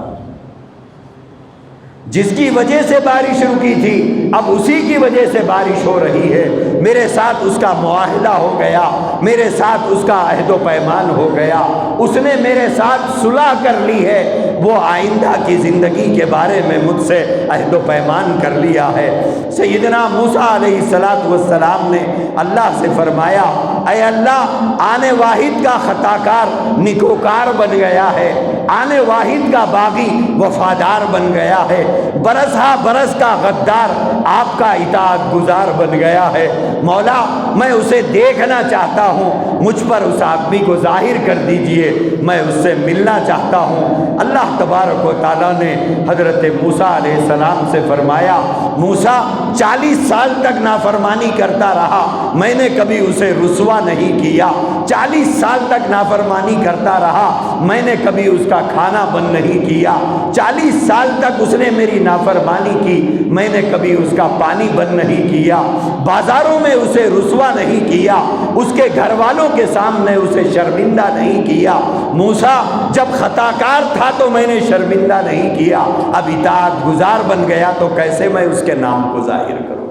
جس کی وجہ سے بارش رکی تھی اب اسی کی وجہ سے بارش ہو رہی ہے، میرے ساتھ اس کا معاہدہ ہو گیا، میرے ساتھ اس کا عہد و پیمان ہو گیا، اس نے میرے ساتھ صلح کر لی ہے، وہ آئندہ کی زندگی کے بارے میں مجھ سے عہد و پیمان کر لیا ہے۔ سیدنا موسیٰ علیہ السلام نے اللہ سے فرمایا، اے اللہ، آنے واحد کا خطا کار نکوکار بن گیا ہے، آنے واحد کا باغی وفادار بن گیا ہے، برس ہا برس کا غدار آپ کا اطاعت گزار بن گیا ہے۔ مولا، میں اسے دیکھنا چاہتا ہوں، مجھ پر اس آدمی کو ظاہر کر دیجئے، میں اس سے ملنا چاہتا ہوں۔ اللہ تبارک و تعالیٰ نے حضرت موسیٰ علیہ السلام سے فرمایا، موسیٰ 40 سال تک نافرمانی کرتا رہا، میں نے کبھی اسے رسوا نہیں کیا، 40 سال تک نافرمانی کرتا رہا، میں نے کبھی اس کا کا کھانا بند نہیں کیا، 40 سال تک اس نے میری نافرمانی کی، میں نے کبھی اس کا پانی بند نہیں کیا، بازاروں میں اسے رسوا نہیں کیا، اس کے گھر والوں کے سامنے اسے شرمندہ نہیں کیا۔ موسیٰ جب خطا کار تھا تو میں نے شرمندہ نہیں کیا، اب اطاعت گزار بن گیا تو کیسے میں اس کے نام کو ظاہر کروں؟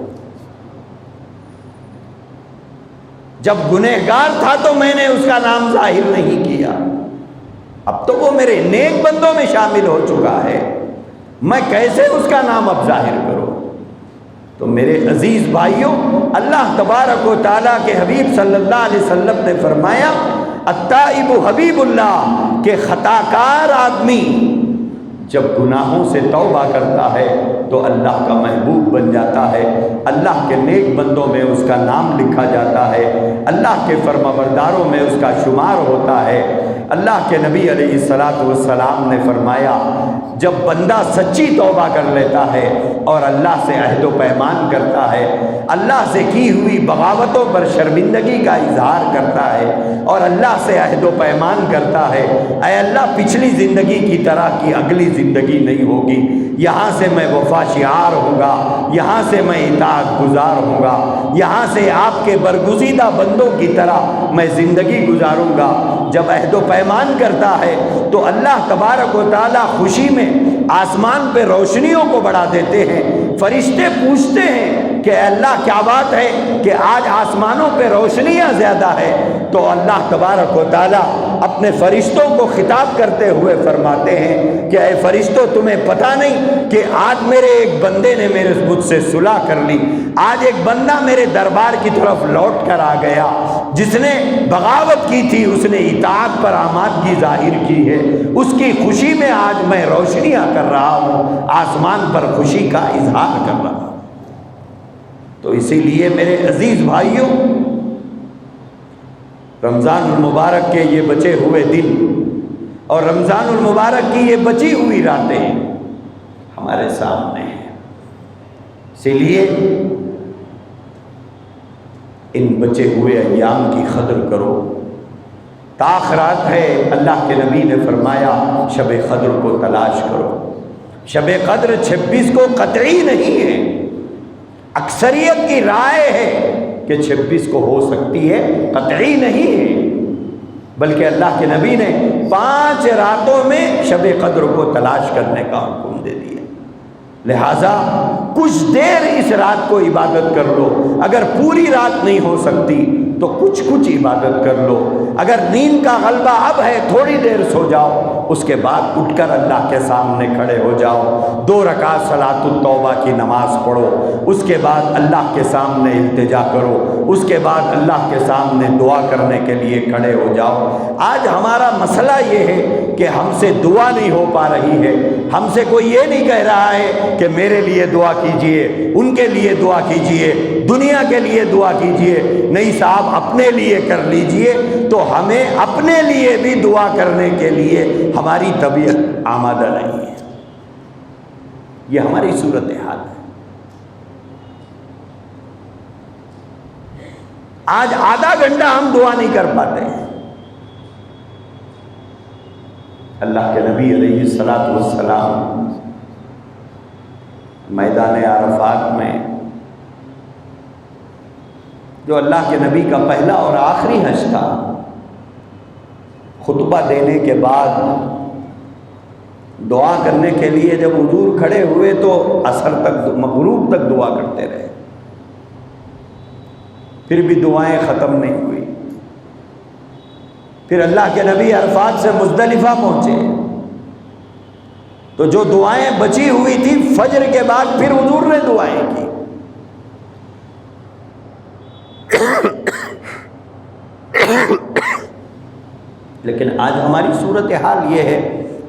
جب گنہگار تھا تو میں نے اس کا نام ظاہر نہیں کیا، اب تو وہ میرے نیک بندوں میں شامل ہو چکا ہے، میں کیسے اس کا نام اب ظاہر کروں؟ تو میرے عزیز بھائیوں، اللہ تبارک و تعالیٰ کے حبیب صلی اللہ علیہ وسلم نے فرمایا التائب حبیب اللہ، کہ خطا کار آدمی جب گناہوں سے توبہ کرتا ہے تو اللہ کا محبوب بن جاتا ہے، اللہ کے نیک بندوں میں اس کا نام لکھا جاتا ہے، اللہ کے فرمانبرداروں میں اس کا شمار ہوتا ہے۔ اللہ کے نبی علیہ السلام نے فرمایا جب بندہ سچی توبہ کر لیتا ہے اور اللہ سے عہد و پیمان کرتا ہے، اللہ سے کی ہوئی بغاوتوں پر شرمندگی کا اظہار کرتا ہے اور اللہ سے عہد و پیمان کرتا ہے، اے اللہ پچھلی زندگی کی طرح کی اگلی زندگی نہیں ہوگی، یہاں سے میں وفا شعار ہوں گا، یہاں سے میں اطاعت گزار ہوں گا، یہاں سے آپ کے برگزیدہ بندوں کی طرح میں زندگی گزاروں گا۔ جب عہد و پیمان کرتا ہے تو اللہ تبارک و تعالیٰ خوشی میں آسمان پہ روشنیوں کو بڑھا دیتے ہیں، فرشتے پوچھتے ہیں کہ اللہ کیا بات ہے کہ آج آسمانوں پہ روشنیاں زیادہ ہے؟ تو اللہ تبارک و تعالیٰ اپنے فرشتوں کو خطاب کرتے ہوئے فرماتے ہیں کہ اے فرشتوں تمہیں پتہ نہیں کہ آج میرے ایک بندے نے مجھ سے صلح کر لی، آج ایک بندہ میرے دربار کی طرف لوٹ کر آ گیا، جس نے بغاوت کی تھی اس نے اطاعت پر آمادگی ظاہر کی ہے، اس کی خوشی میں آج میں روشنیاں کر رہا ہوں، آسمان پر خوشی کا اظہار کر رہا ہوں۔ تو اسی لیے میرے عزیز بھائیوں، رمضان المبارک کے یہ بچے ہوئے دن اور رمضان المبارک کی یہ بچی ہوئی راتیں ہمارے سامنے ہیں، اسی لیے ان بچے ہوئے ایام کی قدر کرو۔ تاخرات ہے، اللہ کے نبی نے فرمایا شب قدر کو تلاش کرو۔ شب قدر 26 کو قطعی نہیں ہے، اکثریت کی رائے ہے کہ 26 کو ہو سکتی ہے، قطعی نہیں ہے، بلکہ اللہ کے نبی نے 5 راتوں میں شب قدر کو تلاش کرنے کا حکم دے دیا۔ لہٰذا کچھ دیر اس رات کو عبادت کر لو، اگر پوری رات نہیں ہو سکتی تو کچھ عبادت کر لو، اگر نیند کا غلبہ اب ہے تھوڑی دیر سو جاؤ، اس کے بعد اٹھ کر اللہ کے سامنے کھڑے ہو جاؤ، 2 رکعت صلاۃ التوبہ کی نماز پڑھو، اس کے بعد اللہ کے سامنے التجا کرو، اس کے بعد اللہ کے سامنے دعا کرنے کے لیے کھڑے ہو جاؤ۔ آج ہمارا مسئلہ یہ ہے کہ ہم سے دعا نہیں ہو پا رہی ہے، ہم سے کوئی یہ نہیں کہہ رہا ہے کہ میرے لیے دعا کیجئے، ان کے لیے دعا کیجئے، دنیا کے لیے دعا کیجئے، نہیں صاحب اپنے لیے کر لیجئے۔ تو ہمیں اپنے لیے بھی دعا کرنے کے لیے ہماری طبیعت آمادہ نہیں ہے، یہ ہماری صورتحال ہے۔ آج آدھا گھنٹہ ہم دعا نہیں کر پاتے ہیں۔ اللہ کے نبی علیہ السلام میدان عرفات میں، جو اللہ کے نبی کا پہلا اور آخری حج تھا، خطبہ دینے کے بعد دعا کرنے کے لیے جب حضور کھڑے ہوئے تو عصر تک، مغرب تک دعا کرتے رہے، پھر بھی دعائیں ختم نہیں ہوئی۔ پھر اللہ کے نبی عرفات سے مزدلفہ پہنچے تو جو دعائیں بچی ہوئی تھی فجر کے بعد پھر حضور نے دعائیں کی۔ لیکن آج ہماری صورتحال یہ ہے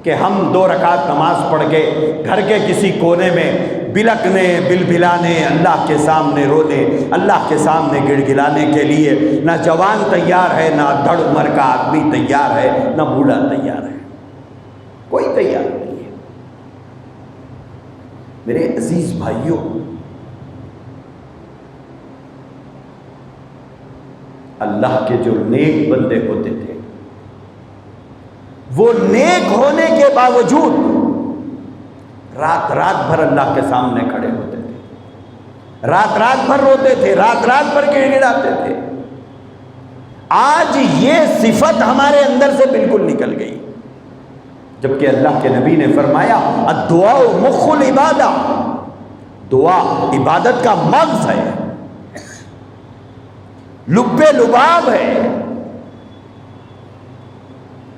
کہ ہم 2 رکعت نماز پڑھ کے گھر کے کسی کونے میں بلکنے بلبلانے، اللہ کے سامنے رونے، اللہ کے سامنے گڑ گڑانے کے لیے نہ جوان تیار ہے، نہ دھڑ عمر کا آدمی تیار ہے، نہ بوڑھا تیار ہے، کوئی تیار نہیں ہے۔ میرے عزیز بھائیوں، اللہ کے جو نیک بندے ہوتے تھے وہ نیک ہونے کے باوجود رات رات بھر اللہ کے سامنے کھڑے ہوتے تھے، رات رات بھر روتے تھے، رات رات بھر گڑ گڑاتے تھے۔ آج یہ صفت ہمارے اندر سے بالکل نکل گئی، جبکہ اللہ کے نبی نے فرمایا الدعاء مخ العبادہ، دعا عبادت کا مغز ہے، لب لباب ہے۔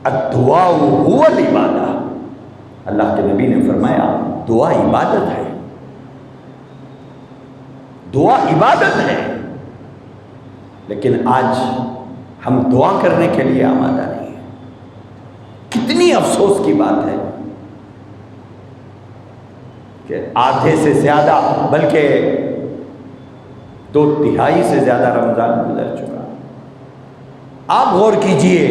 الدعاء هو العبادہ، اللہ کے نبی نے فرمایا دعا عبادت ہے، دعا عبادت ہے۔ لیکن آج ہم دعا کرنے کے لیے آمادہ نہیں ہیں۔ کتنی افسوس کی بات ہے کہ آدھے سے زیادہ بلکہ 2/3 سے زیادہ رمضان گزر چکا۔ آپ غور کیجئے،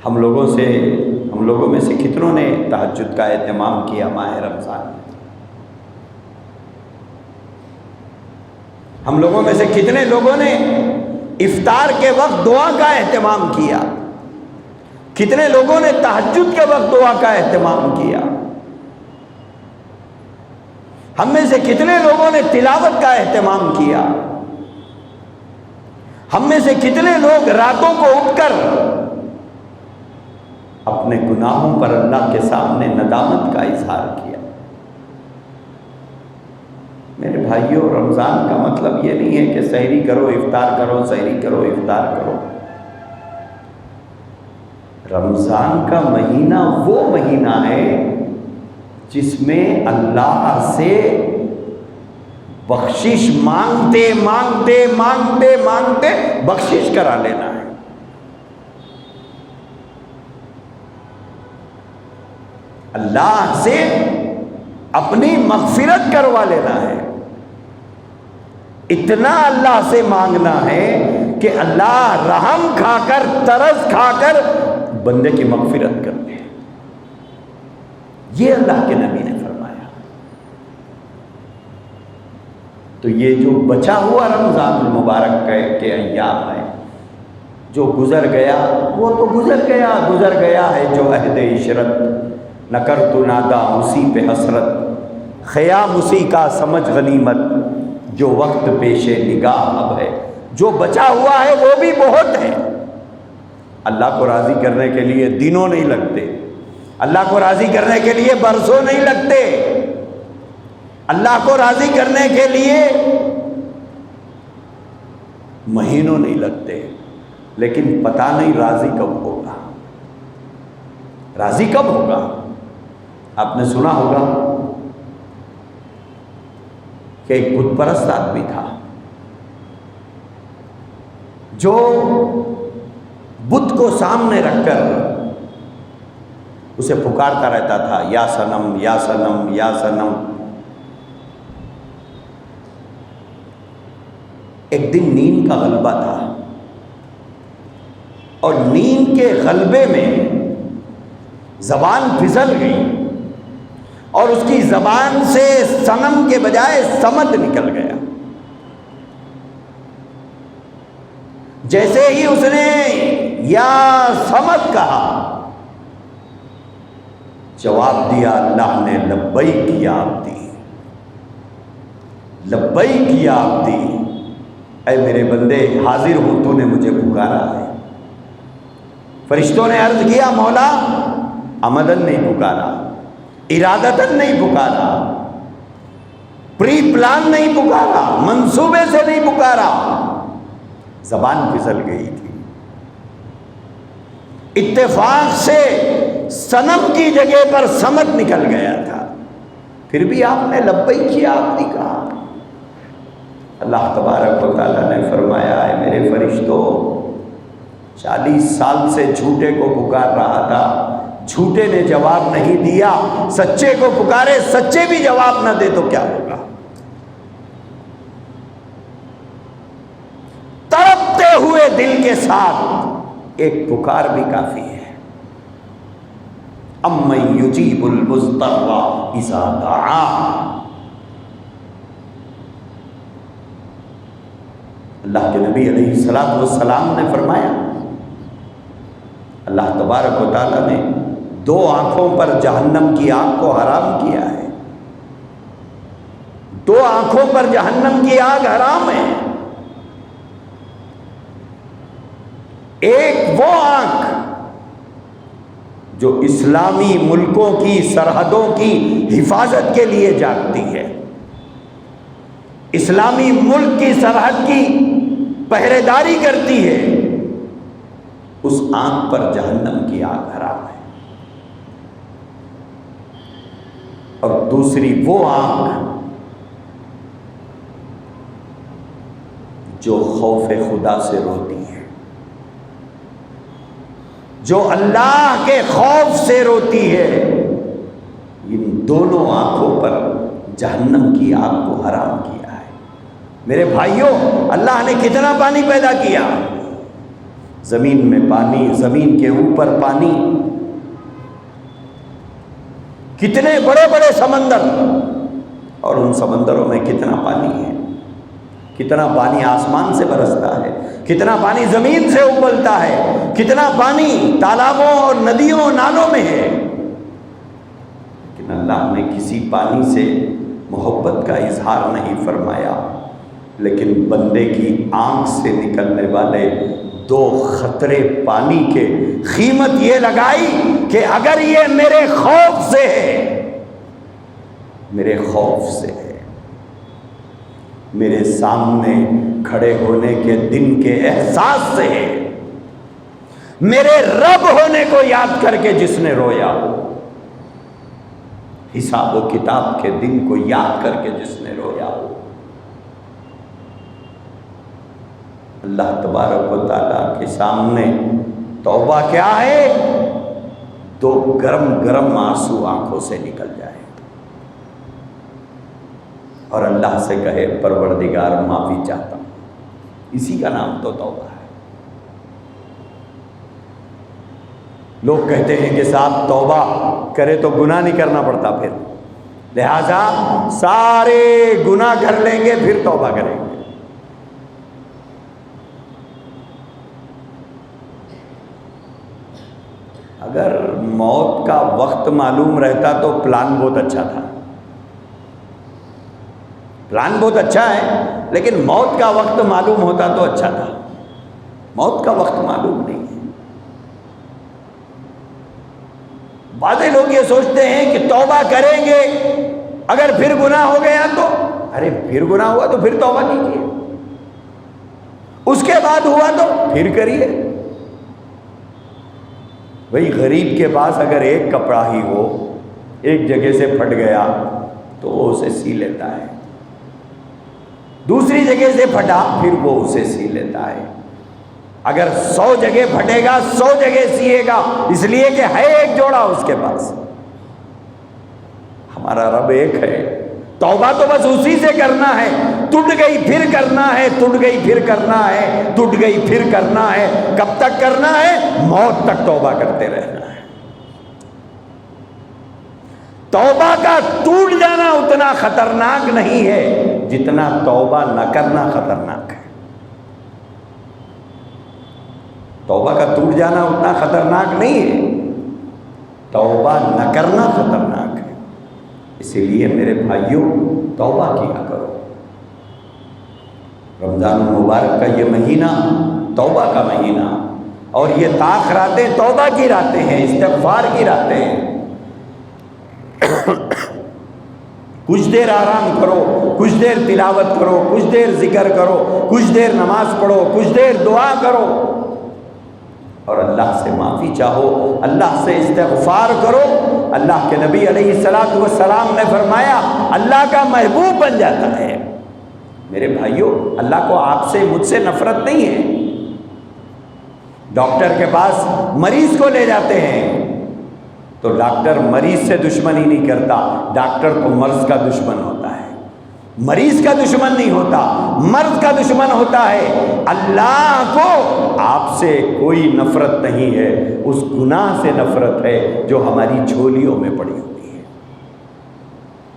ہم لوگوں میں سے کتنوں نے تہجد کا اہتمام کیا ماہ رمضان میں؟ ہم لوگوں میں سے کتنے لوگوں نے افطار کے وقت دعا کا اہتمام کیا؟ کتنے لوگوں نے تہجد کے وقت دعا کا اہتمام کیا؟ ہم میں سے کتنے لوگوں نے تلاوت کا اہتمام کیا؟ ہم میں سے کتنے لوگ راتوں کو اٹھ کر اپنے گناہوں پر اللہ کے سامنے ندامت کا اظہار کیا؟ میرے بھائیوں، رمضان کا مطلب یہ نہیں ہے کہ سحری کرو افطار کرو، سحری کرو افطار کرو۔ رمضان کا مہینہ وہ مہینہ ہے جس میں اللہ سے بخشش مانگتے مانگتے مانگتے مانگتے بخشش کرا لینا ہے۔ اللہ سے اپنی مغفرت کروا لینا ہے۔ اتنا اللہ سے مانگنا ہے کہ اللہ رحم کھا کر، ترس کھا کر بندے کی مغفرت کر دے۔ یہ اللہ کے نبی نے فرمایا۔ تو یہ جو بچا ہوا رمضان المبارک کے ایام ہے، جو گزر گیا وہ تو گزر گیا ہے۔ جو عہد عشرت نہ کر تو نادا اسی پہ حسرت، خیام اسی کا سمجھ غنیمت، جو وقت پیش نگاہ اب ہے۔ جو بچا ہوا ہے وہ بھی بہت ہے۔ اللہ کو راضی کرنے کے لیے دنوں نہیں لگتے، اللہ کو راضی کرنے کے لیے برسوں نہیں لگتے، اللہ کو راضی کرنے کے لیے مہینوں نہیں لگتے، لیکن پتہ نہیں راضی کب ہوگا، راضی کب ہوگا۔ آپ نے سنا ہوگا کہ ایک بت پرست آدمی تھا جو بت کو سامنے رکھ کر اسے پکارتا رہتا تھا، یا صنم یا صنم یا صنم۔ ایک دن نیند کا غلبہ تھا اور نیند کے غلبے میں زبان پھسل گئی اور اس کی زبان سے صنم کے بجائے صمد نکل گیا۔ جیسے ہی اس نے یا صمد کہا، جواب دیا اللہ نے لبیک یا عبدی، لبیک یا عبدی، اے میرے بندے حاضر ہوں، تو نے مجھے پکارا ہے۔ فرشتوں نے عرض کیا مولا عمدن نہیں پکارا، ارادتن نہیں پکارا، پری پلان نہیں پکارا، منصوبے سے نہیں پکارا، زبان پھسل گئی تھی۔ اتفاق سے صنم کی جگہ پر صمد نکل گیا تھا، پھر بھی آپ نے لبیک یا عبدی کہا۔ اللہ تبارک و تعالیٰ نے فرمایا ہے میرے فرشتوں، 40 سال سے جھوٹے کو پکار رہا تھا، جھوٹے نے جواب نہیں دیا، سچے کو پکارے، سچے بھی جواب نہ دے تو کیا ہوگا؟ تڑپتے ہوئے دل کے ساتھ ایک پکار بھی کافی ہے۔ امن یجیب المضطر اذا دعاہ، اللہ کے نبی علیہ الصلوۃ والسلام نے فرمایا، اللہ تبارک و تعالیٰ نے 2 آنکھوں پر جہنم کی آگ کو حرام کیا ہے. 2 آنکھوں پر جہنم کی آگ حرام ہے. ایک وہ آنکھ جو اسلامی ملکوں کی سرحدوں کی حفاظت کے لیے جاگتی ہے، اسلامی ملک کی سرحد کی پہرے داری کرتی ہے، اس آنکھ پر جہنم کی آگ حرام ہے. اور دوسری وہ آنکھ جو خوف خدا سے روتی ہے، جو اللہ کے خوف سے روتی ہے، ان دونوں آنکھوں پر جہنم کی آگ کو حرام کیا ہے. میرے بھائیوں، اللہ نے کتنا پانی پیدا کیا، زمین میں پانی، زمین کے اوپر پانی، کتنے بڑے بڑے سمندر، اور ان سمندروں میں کتنا پانی ہے، کتنا پانی آسمان سے برستا ہے، کتنا پانی زمین سے ابلتا ہے، کتنا پانی تالابوں اور ندیوں نالوں میں ہے. لیکن اللہ نے کسی پانی سے محبت کا اظہار نہیں فرمایا، لیکن بندے کی آنکھ سے نکلنے والے 2 قطرے پانی کے قیمت یہ لگائی کہ اگر یہ میرے خوف سے ہے، میرے خوف سے ہے، میرے سامنے کھڑے ہونے کے دن کے احساس سے ہے، میرے رب ہونے کو یاد کر کے جس نے رویا ہو، حساب و کتاب کے دن کو یاد کر کے جس نے رویا ہو، اللہ تبارک و تعالیٰ کے سامنے توبہ کیا ہے؟ 2 گرم گرم آنسو آنکھوں سے نکل جائے اور اللہ سے کہے پروردگار معافی چاہتا ہوں. اسی کا نام تو توبہ ہے. لوگ کہتے ہیں کہ صاحب توبہ کرے تو گناہ نہیں کرنا پڑتا، پھر لہذا سارے گناہ کر لیں گے پھر توبہ کریں گے. اگر موت کا وقت معلوم رہتا تو پلان بہت اچھا تھا، پلان بہت اچھا ہے، لیکن موت کا وقت معلوم ہوتا تو اچھا تھا. موت کا وقت معلوم نہیں ہے. بعض لوگ یہ سوچتے ہیں کہ توبہ کریں گے، اگر پھر گناہ ہو گیا تو، ارے پھر گناہ ہوا تو پھر توبہ کیجیے، اس کے بعد ہوا تو پھر کریے. بھئی غریب کے پاس اگر ایک کپڑا ہی ہو، ایک جگہ سے پھٹ گیا تو وہ اسے سی لیتا ہے، دوسری جگہ سے پھٹا پھر وہ اسے سی لیتا ہے. اگر 100 جگہ پھٹے گا 100 جگہ سیے گا، اس لیے کہ ہے ایک جوڑا اس کے پاس. ہمارا رب ایک ہے. توبہ تو بس اسی سے کرنا ہے. ٹوٹ گئی پھر کرنا ہے، ٹوٹ گئی پھر کرنا ہے، ٹوٹ گئی پھر کرنا ہے. کب تک کرنا ہے؟ موت تک توبہ کرتے رہنا ہے. توبہ کا ٹوٹ جانا اتنا خطرناک نہیں ہے جتنا توبہ نہ کرنا خطرناک ہے. توبہ کا ٹوٹ جانا اتنا خطرناک نہیں ہے، توبہ نہ کرنا خطرناک ہے. اسی لیے میرے بھائیوں توبہ کیا کرو. رمضان المبارک کا یہ مہینہ توبہ کا مہینہ، اور یہ طاق راتیں توبہ کی راتیں ہیں، استغفار کی راتیں ہیں. کچھ دیر آرام کرو، کچھ دیر تلاوت کرو، کچھ دیر ذکر کرو، کچھ دیر نماز پڑھو، کچھ دیر دعا کرو، اور اللہ سے معافی چاہو، اللہ سے استغفار کرو. اللہ کے نبی علیہ الصلوۃ والسلام نے فرمایا اللہ کا محبوب بن جاتا ہے. میرے بھائیوں، اللہ کو آپ سے مجھ سے نفرت نہیں ہے. ڈاکٹر کے پاس مریض کو لے جاتے ہیں تو ڈاکٹر مریض سے دشمنی نہیں کرتا، ڈاکٹر تو مرض کا دشمن ہوتا ہے. مریض کا دشمن نہیں ہوتا، مرض کا دشمن ہوتا ہے. اللہ کو آپ سے کوئی نفرت نہیں ہے، اس گناہ سے نفرت ہے جو ہماری جھولیوں میں پڑی ہوتی ہے.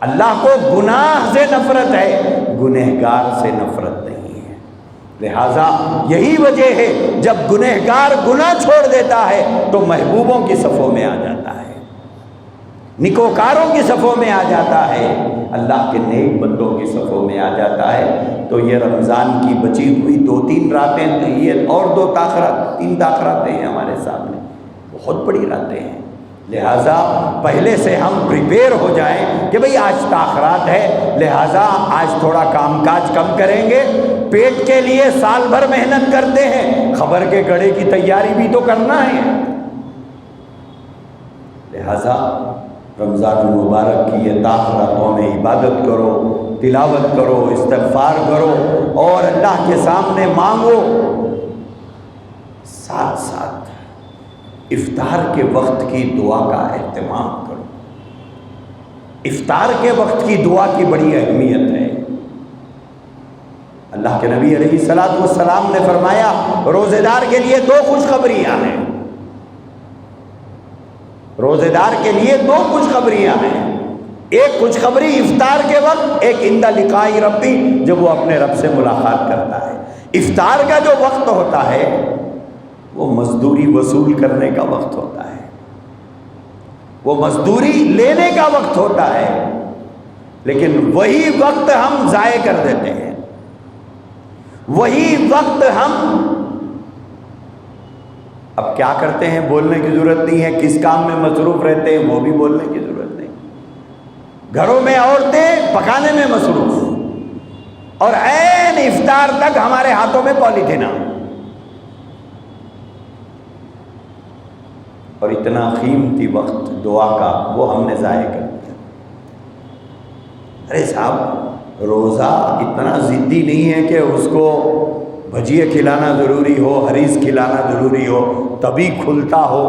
اللہ کو گناہ سے نفرت ہے، گنہگار سے نفرت نہیں ہے. لہذا یہی وجہ ہے جب گنہگار گناہ چھوڑ دیتا ہے تو محبوبوں کی صفوں میں آ جاتا ہے، نکوکاروں کی صفوں میں آ جاتا ہے، اللہ کے نیک بندوں کی صفوں میں آ جاتا ہے۔ تو یہ رمضان کی بچی ہوئی 2-3 راتیں، تو یہ اور 3 تاخراتیں ہیں ہمارے سامنے، بہت بڑی راتیں ہیں۔ لہٰذا پہلے سے ہم پریپیئر ہو جائیں کہ بھئی آج تاخرات ہے، لہٰذا آج تھوڑا کام کاج کم کریں گے۔ پیٹ کے لیے سال بھر محنت کرتے ہیں، خبر کے گڑھے کی تیاری بھی تو کرنا ہے۔ لہٰذا رمضان المبارک کی یہ تاخراتوں میں عبادت کرو، تلاوت کرو، استغفار کرو اور اللہ کے سامنے مانگو۔ ساتھ ساتھ افطار کے وقت کی دعا کا اہتمام کرو۔ افطار کے وقت کی دعا کی بڑی اہمیت ہے۔ اللہ کے نبی علیہ الصلوۃ والسلام نے فرمایا روزے دار کے لیے 2 خوشخبریاں ہیں، روزے دار کے لیے 2 خوشخبریاں ہیں۔ ایک خوشخبری افطار کے وقت، ایک عند لقاء ربی، جب وہ اپنے رب سے ملاقات کرتا ہے۔ افطار کا جو وقت ہوتا ہے وہ مزدوری وصول کرنے کا وقت ہوتا ہے، وہ مزدوری لینے کا وقت ہوتا ہے، لیکن وہی وقت ہم ضائع کر دیتے ہیں، وہی وقت ہم اب کیا کرتے ہیں بولنے کی ضرورت نہیں ہے، کس کام میں مصروف رہتے ہیں وہ بھی بولنے کی ضرورت نہیں۔ گھروں میں عورتیں پکانے میں مصروف، اور عین افطار تک ہمارے ہاتھوں میں پولیتھین، اور اتنا قیمتی وقت دعا کا وہ ہم نے ضائع کر دیا۔ ارے صاحب، روزہ اتنا ضدی نہیں ہے کہ اس کو بھجیے کھلانا ضروری ہو، حریص کھلانا ضروری ہو تبھی کھلتا ہو،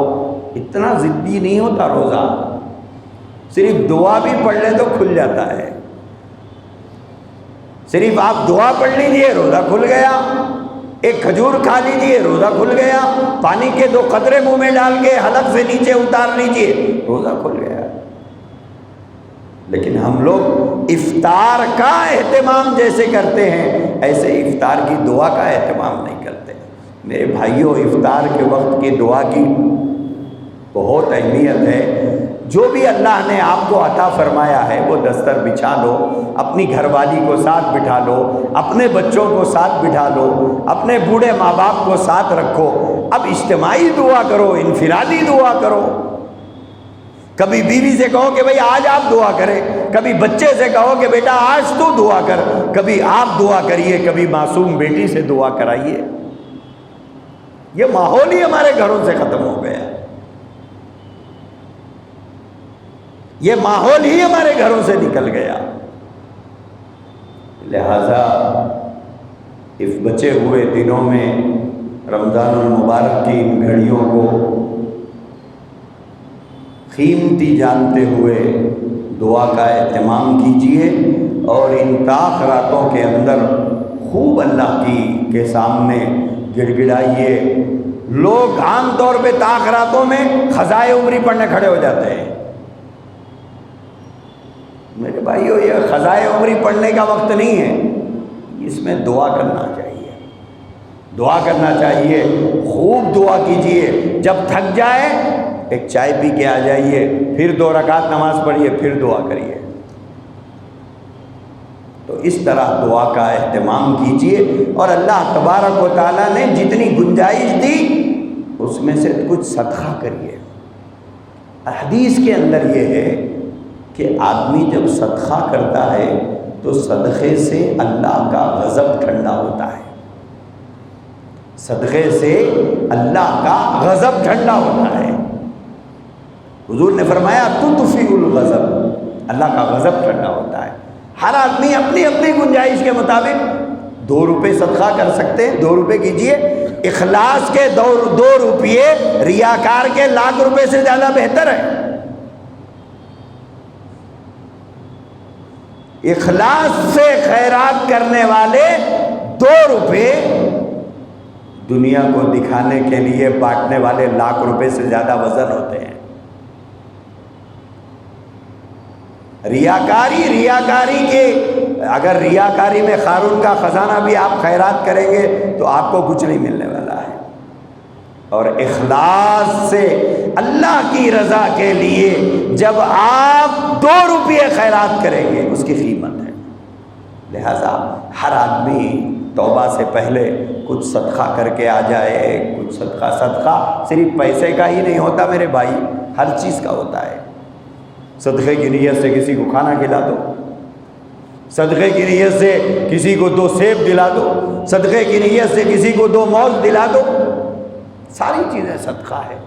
اتنا ضدی نہیں ہوتا روزہ۔ صرف دعا بھی پڑھ لیں تو کھل جاتا ہے، صرف آپ دعا پڑھ لیجئے روزہ کھل گیا، ایک کھجور کھا لیجئے روزہ کھل گیا، پانی کے 2 قطرے منہ میں ڈال کے حلق سے نیچے اتار لیجئے روزہ کھل گیا۔ لیکن ہم لوگ افطار کا اہتمام جیسے کرتے ہیں ایسے افطار کی دعا کا اہتمام نہیں کرتے۔ میرے بھائیوں، افطار کے وقت کی دعا کی بہت اہمیت ہے۔ جو بھی اللہ نے آپ کو عطا فرمایا ہے وہ دستر بچھا لو، اپنی گھر والی کو ساتھ بٹھا لو، اپنے بچوں کو ساتھ بٹھا لو، اپنے بوڑھے ماں باپ کو ساتھ رکھو۔ اب اجتماعی دعا کرو، انفرادی دعا کرو۔ کبھی بیوی سے کہو کہ بھئی آج آپ دعا کریں، کبھی بچے سے کہو کہ بیٹا آج تو دعا کر، کبھی آپ دعا کریے، کبھی معصوم بیٹی سے دعا کرائیے۔ یہ ماحول ہی ہمارے گھروں سے ختم ہو گیا، یہ ماحول ہی ہمارے گھروں سے نکل گیا۔ لہذا اس بچے ہوئے دنوں میں رمضان المبارک کی ان گھڑیوں کو قیمتی جانتے ہوئے دعا کا اہتمام کیجیے، اور ان تاخراتوں کے اندر خوب اللہ کے سامنے گڑ گڑائیے۔ لوگ عام طور پہ تاخراتوں میں خزائے عمری پڑھنے کھڑے ہو جاتے ہیں۔ میرے بھائیو، یہ خزائے عمری پڑھنے کا وقت نہیں ہے، اس میں دعا کرنا چاہیے، دعا کرنا چاہیے، خوب دعا کیجیے۔ جب تھک جائے ایک چائے پی کے آ جائیے، پھر 2 رکعت نماز پڑھیے، پھر دعا کریے۔ تو اس طرح دعا کا اہتمام کیجیے، اور اللہ تبارک و تعالیٰ نے جتنی گنجائش دی اس میں سے کچھ صدقہ کریے۔ حدیث کے اندر یہ ہے کہ آدمی جب صدقہ کرتا ہے تو صدقے سے اللہ کا غضب ٹھنڈا ہوتا ہے، صدقے سے اللہ کا غضب ٹھنڈا ہوتا ہے۔ حضور نے فرمایا تطفئ الغضب، اللہ کا غضب ٹھنڈا ہوتا ہے۔ ہر آدمی اپنی اپنی گنجائش کے مطابق 2 روپے صدقہ کر سکتے ہیں، 2 روپے کیجئے۔ اخلاص کے 2 روپے ریاکار کے 1,00,000 روپے سے زیادہ بہتر ہے۔ اخلاص سے خیرات کرنے والے 2 روپے دنیا کو دکھانے کے لیے بانٹنے والے 1,00,000 روپے سے زیادہ وزن ہوتے ہیں۔ ریاکاری اگر ریاکاری میں قارون کا خزانہ بھی آپ خیرات کریں گے تو آپ کو کچھ نہیں ملنے والا ہے، اور اخلاص سے اللہ کی رضا کے لیے جب آپ 2 روپے خیرات کریں گے اس کی قیمت ہے۔ لہذا ہر آدمی توبہ سے پہلے کچھ صدقہ کر کے آ جائے، کچھ صدقہ صرف پیسے کا ہی نہیں ہوتا میرے بھائی، ہر چیز کا ہوتا ہے۔ صدقے کی نیت سے کسی کو کھانا کھلا دو، صدقے کی نیت سے کسی کو 2 سیب دلا دو، صدقے کی نیت سے کسی کو 2 موز دلا دو، ساری چیزیں صدقہ ہے۔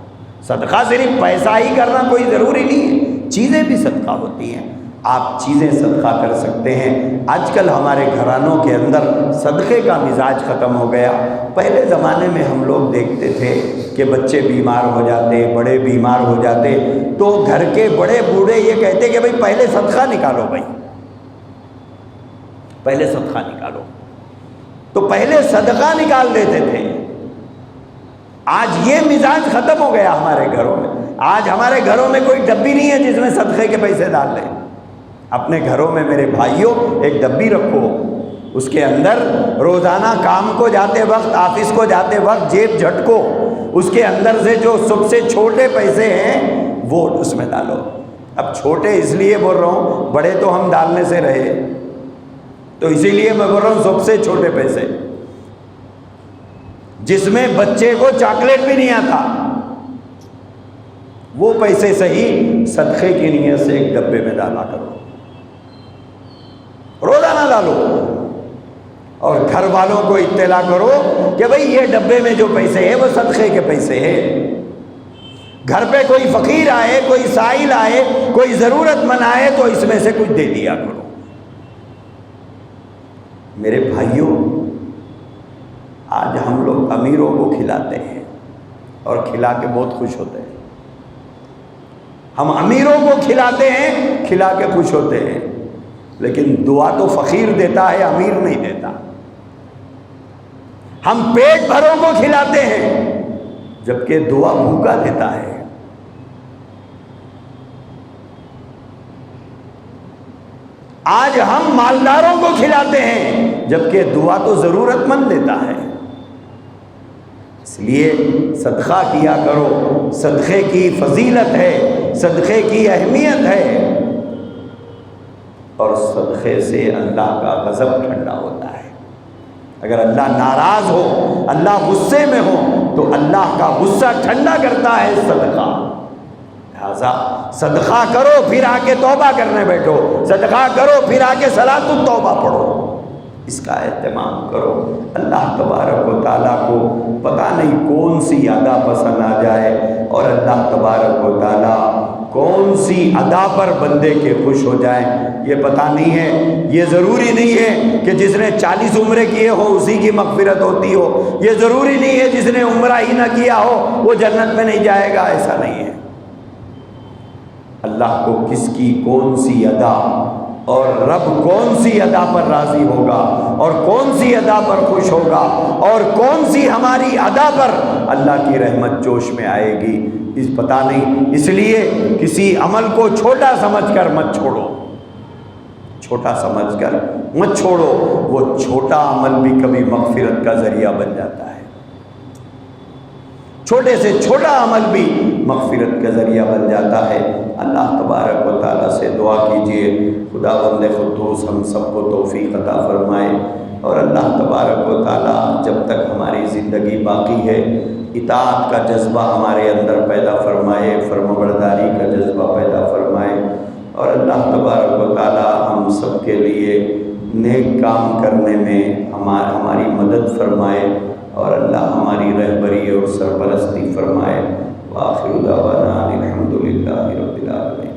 صدقہ صرف پیسہ ہی کرنا کوئی ضروری نہیں ہے، چیزیں بھی صدقہ ہوتی ہیں، آپ چیزیں صدقہ کر سکتے ہیں۔ آج کل ہمارے گھرانوں کے اندر صدقے کا مزاج ختم ہو گیا۔ پہلے زمانے میں ہم لوگ دیکھتے تھے کہ بچے بیمار ہو جاتے، بڑے بیمار ہو جاتے تو گھر کے بڑے بوڑھے یہ کہتے کہ بھئی پہلے صدقہ نکالو، بھائی پہلے صدقہ نکالو، تو پہلے صدقہ نکال دیتے تھے۔ آج یہ مزاج ختم ہو گیا ہمارے گھروں میں۔ آج ہمارے گھروں میں کوئی ڈبی نہیں ہے جس میں صدقے کے پیسے ڈال لیں۔ اپنے گھروں میں میرے بھائیوں ایک ڈبی رکھو، اس کے اندر روزانہ کام کو جاتے وقت، آفس کو جاتے وقت جیب جھٹکو، اس کے اندر سے جو سب سے چھوٹے پیسے ہیں وہ اس میں ڈالو۔ اب چھوٹے اس لیے بول رہا ہوں، بڑے تو ہم ڈالنے سے رہے، تو اسی لیے میں بول رہا ہوں سب سے چھوٹے پیسے، جس میں بچے کو چاکلیٹ بھی نہیں آتا، وہ پیسے صحیح صدقے کی نیت سے ایک ڈبے میں ڈالا کرو، روزانہ ڈالو، اور گھر والوں کو اطلاع کرو کہ بھئی یہ ڈبے میں جو پیسے ہیں وہ صدقے کے پیسے ہیں۔ گھر پہ کوئی فقیر آئے، کوئی سائل آئے، کوئی ضرورت مند آئے تو اس میں سے کچھ دے دیا کرو۔ میرے بھائیوں، آج ہم لوگ امیروں کو کھلاتے ہیں اور کھلا کے بہت خوش ہوتے ہیں۔ ہم امیروں کو کھلاتے ہیں، کھلا کے خوش ہوتے ہیں، لیکن دعا تو فقیر دیتا ہے، امیر نہیں دیتا۔ ہم پیٹ بھروں کو کھلاتے ہیں جبکہ دعا بھوکا دیتا ہے۔ آج ہم مالداروں کو کھلاتے ہیں جبکہ دعا تو ضرورت مند دیتا ہے۔ اس لیے صدقہ کیا کرو، صدقے کی فضیلت ہے، صدقے کی اہمیت ہے، اور صدقے سے اللہ کا غضب ٹھنڈا ہوتا ہے۔ اگر اللہ ناراض ہو، اللہ غصے میں ہو تو اللہ کا غصہ ٹھنڈا کرتا ہے صدقہ۔ لہذا صدقہ کرو پھر آ کے توبہ کرنے بیٹھو، صدقہ کرو پھر آ کے صلاۃ التوبہ پڑھو، اس کا اہتمام کرو۔ اللہ تبارک و تعالیٰ کو پتہ نہیں کون سی ادا پسند آ جائے، اور اللہ تبارک و تعالیٰ کون سی ادا پر بندے کے خوش ہو جائیں یہ پتہ نہیں ہے۔ یہ ضروری نہیں ہے کہ جس نے 40 عمرے کیے ہو اسی کی مغفرت ہوتی ہو، یہ ضروری نہیں ہے جس نے عمرہ ہی نہ کیا ہو وہ جنت میں نہیں جائے گا، ایسا نہیں ہے۔ اللہ کو کس کی کون سی ادا، اور رب کون سی ادا پر راضی ہوگا، اور کون سی ادا پر خوش ہوگا، اور کون سی ہماری ادا پر اللہ کی رحمت جوش میں آئے گی، اس پتہ نہیں۔ اس لیے کسی عمل کو چھوٹا سمجھ کر مت چھوڑو، چھوٹا سمجھ کر مت چھوڑو، وہ چھوٹا عمل بھی کبھی مغفرت کا ذریعہ بن جاتا ہے۔ چھوٹے سے چھوٹا عمل بھی مغفرت کا ذریعہ بن جاتا ہے۔ اللہ تبارک و تعالیٰ سے دعا کیجئے خداوند قدوس ہم سب کو توفیق عطا فرمائے، اور اللہ تبارک و تعالیٰ جب تک ہماری زندگی باقی ہے اطاعت کا جذبہ ہمارے اندر پیدا فرمائے، فرمانبرداری کا جذبہ پیدا فرمائے، اور اللہ تبارک و تعالیٰ ہم سب کے لیے نیک کام کرنے میں ہماری مدد فرمائے، اور اللہ ہماری رہبری اور سرپرستی فرمائے۔ وآخر دعوانا الحمدللہ رب العالمین۔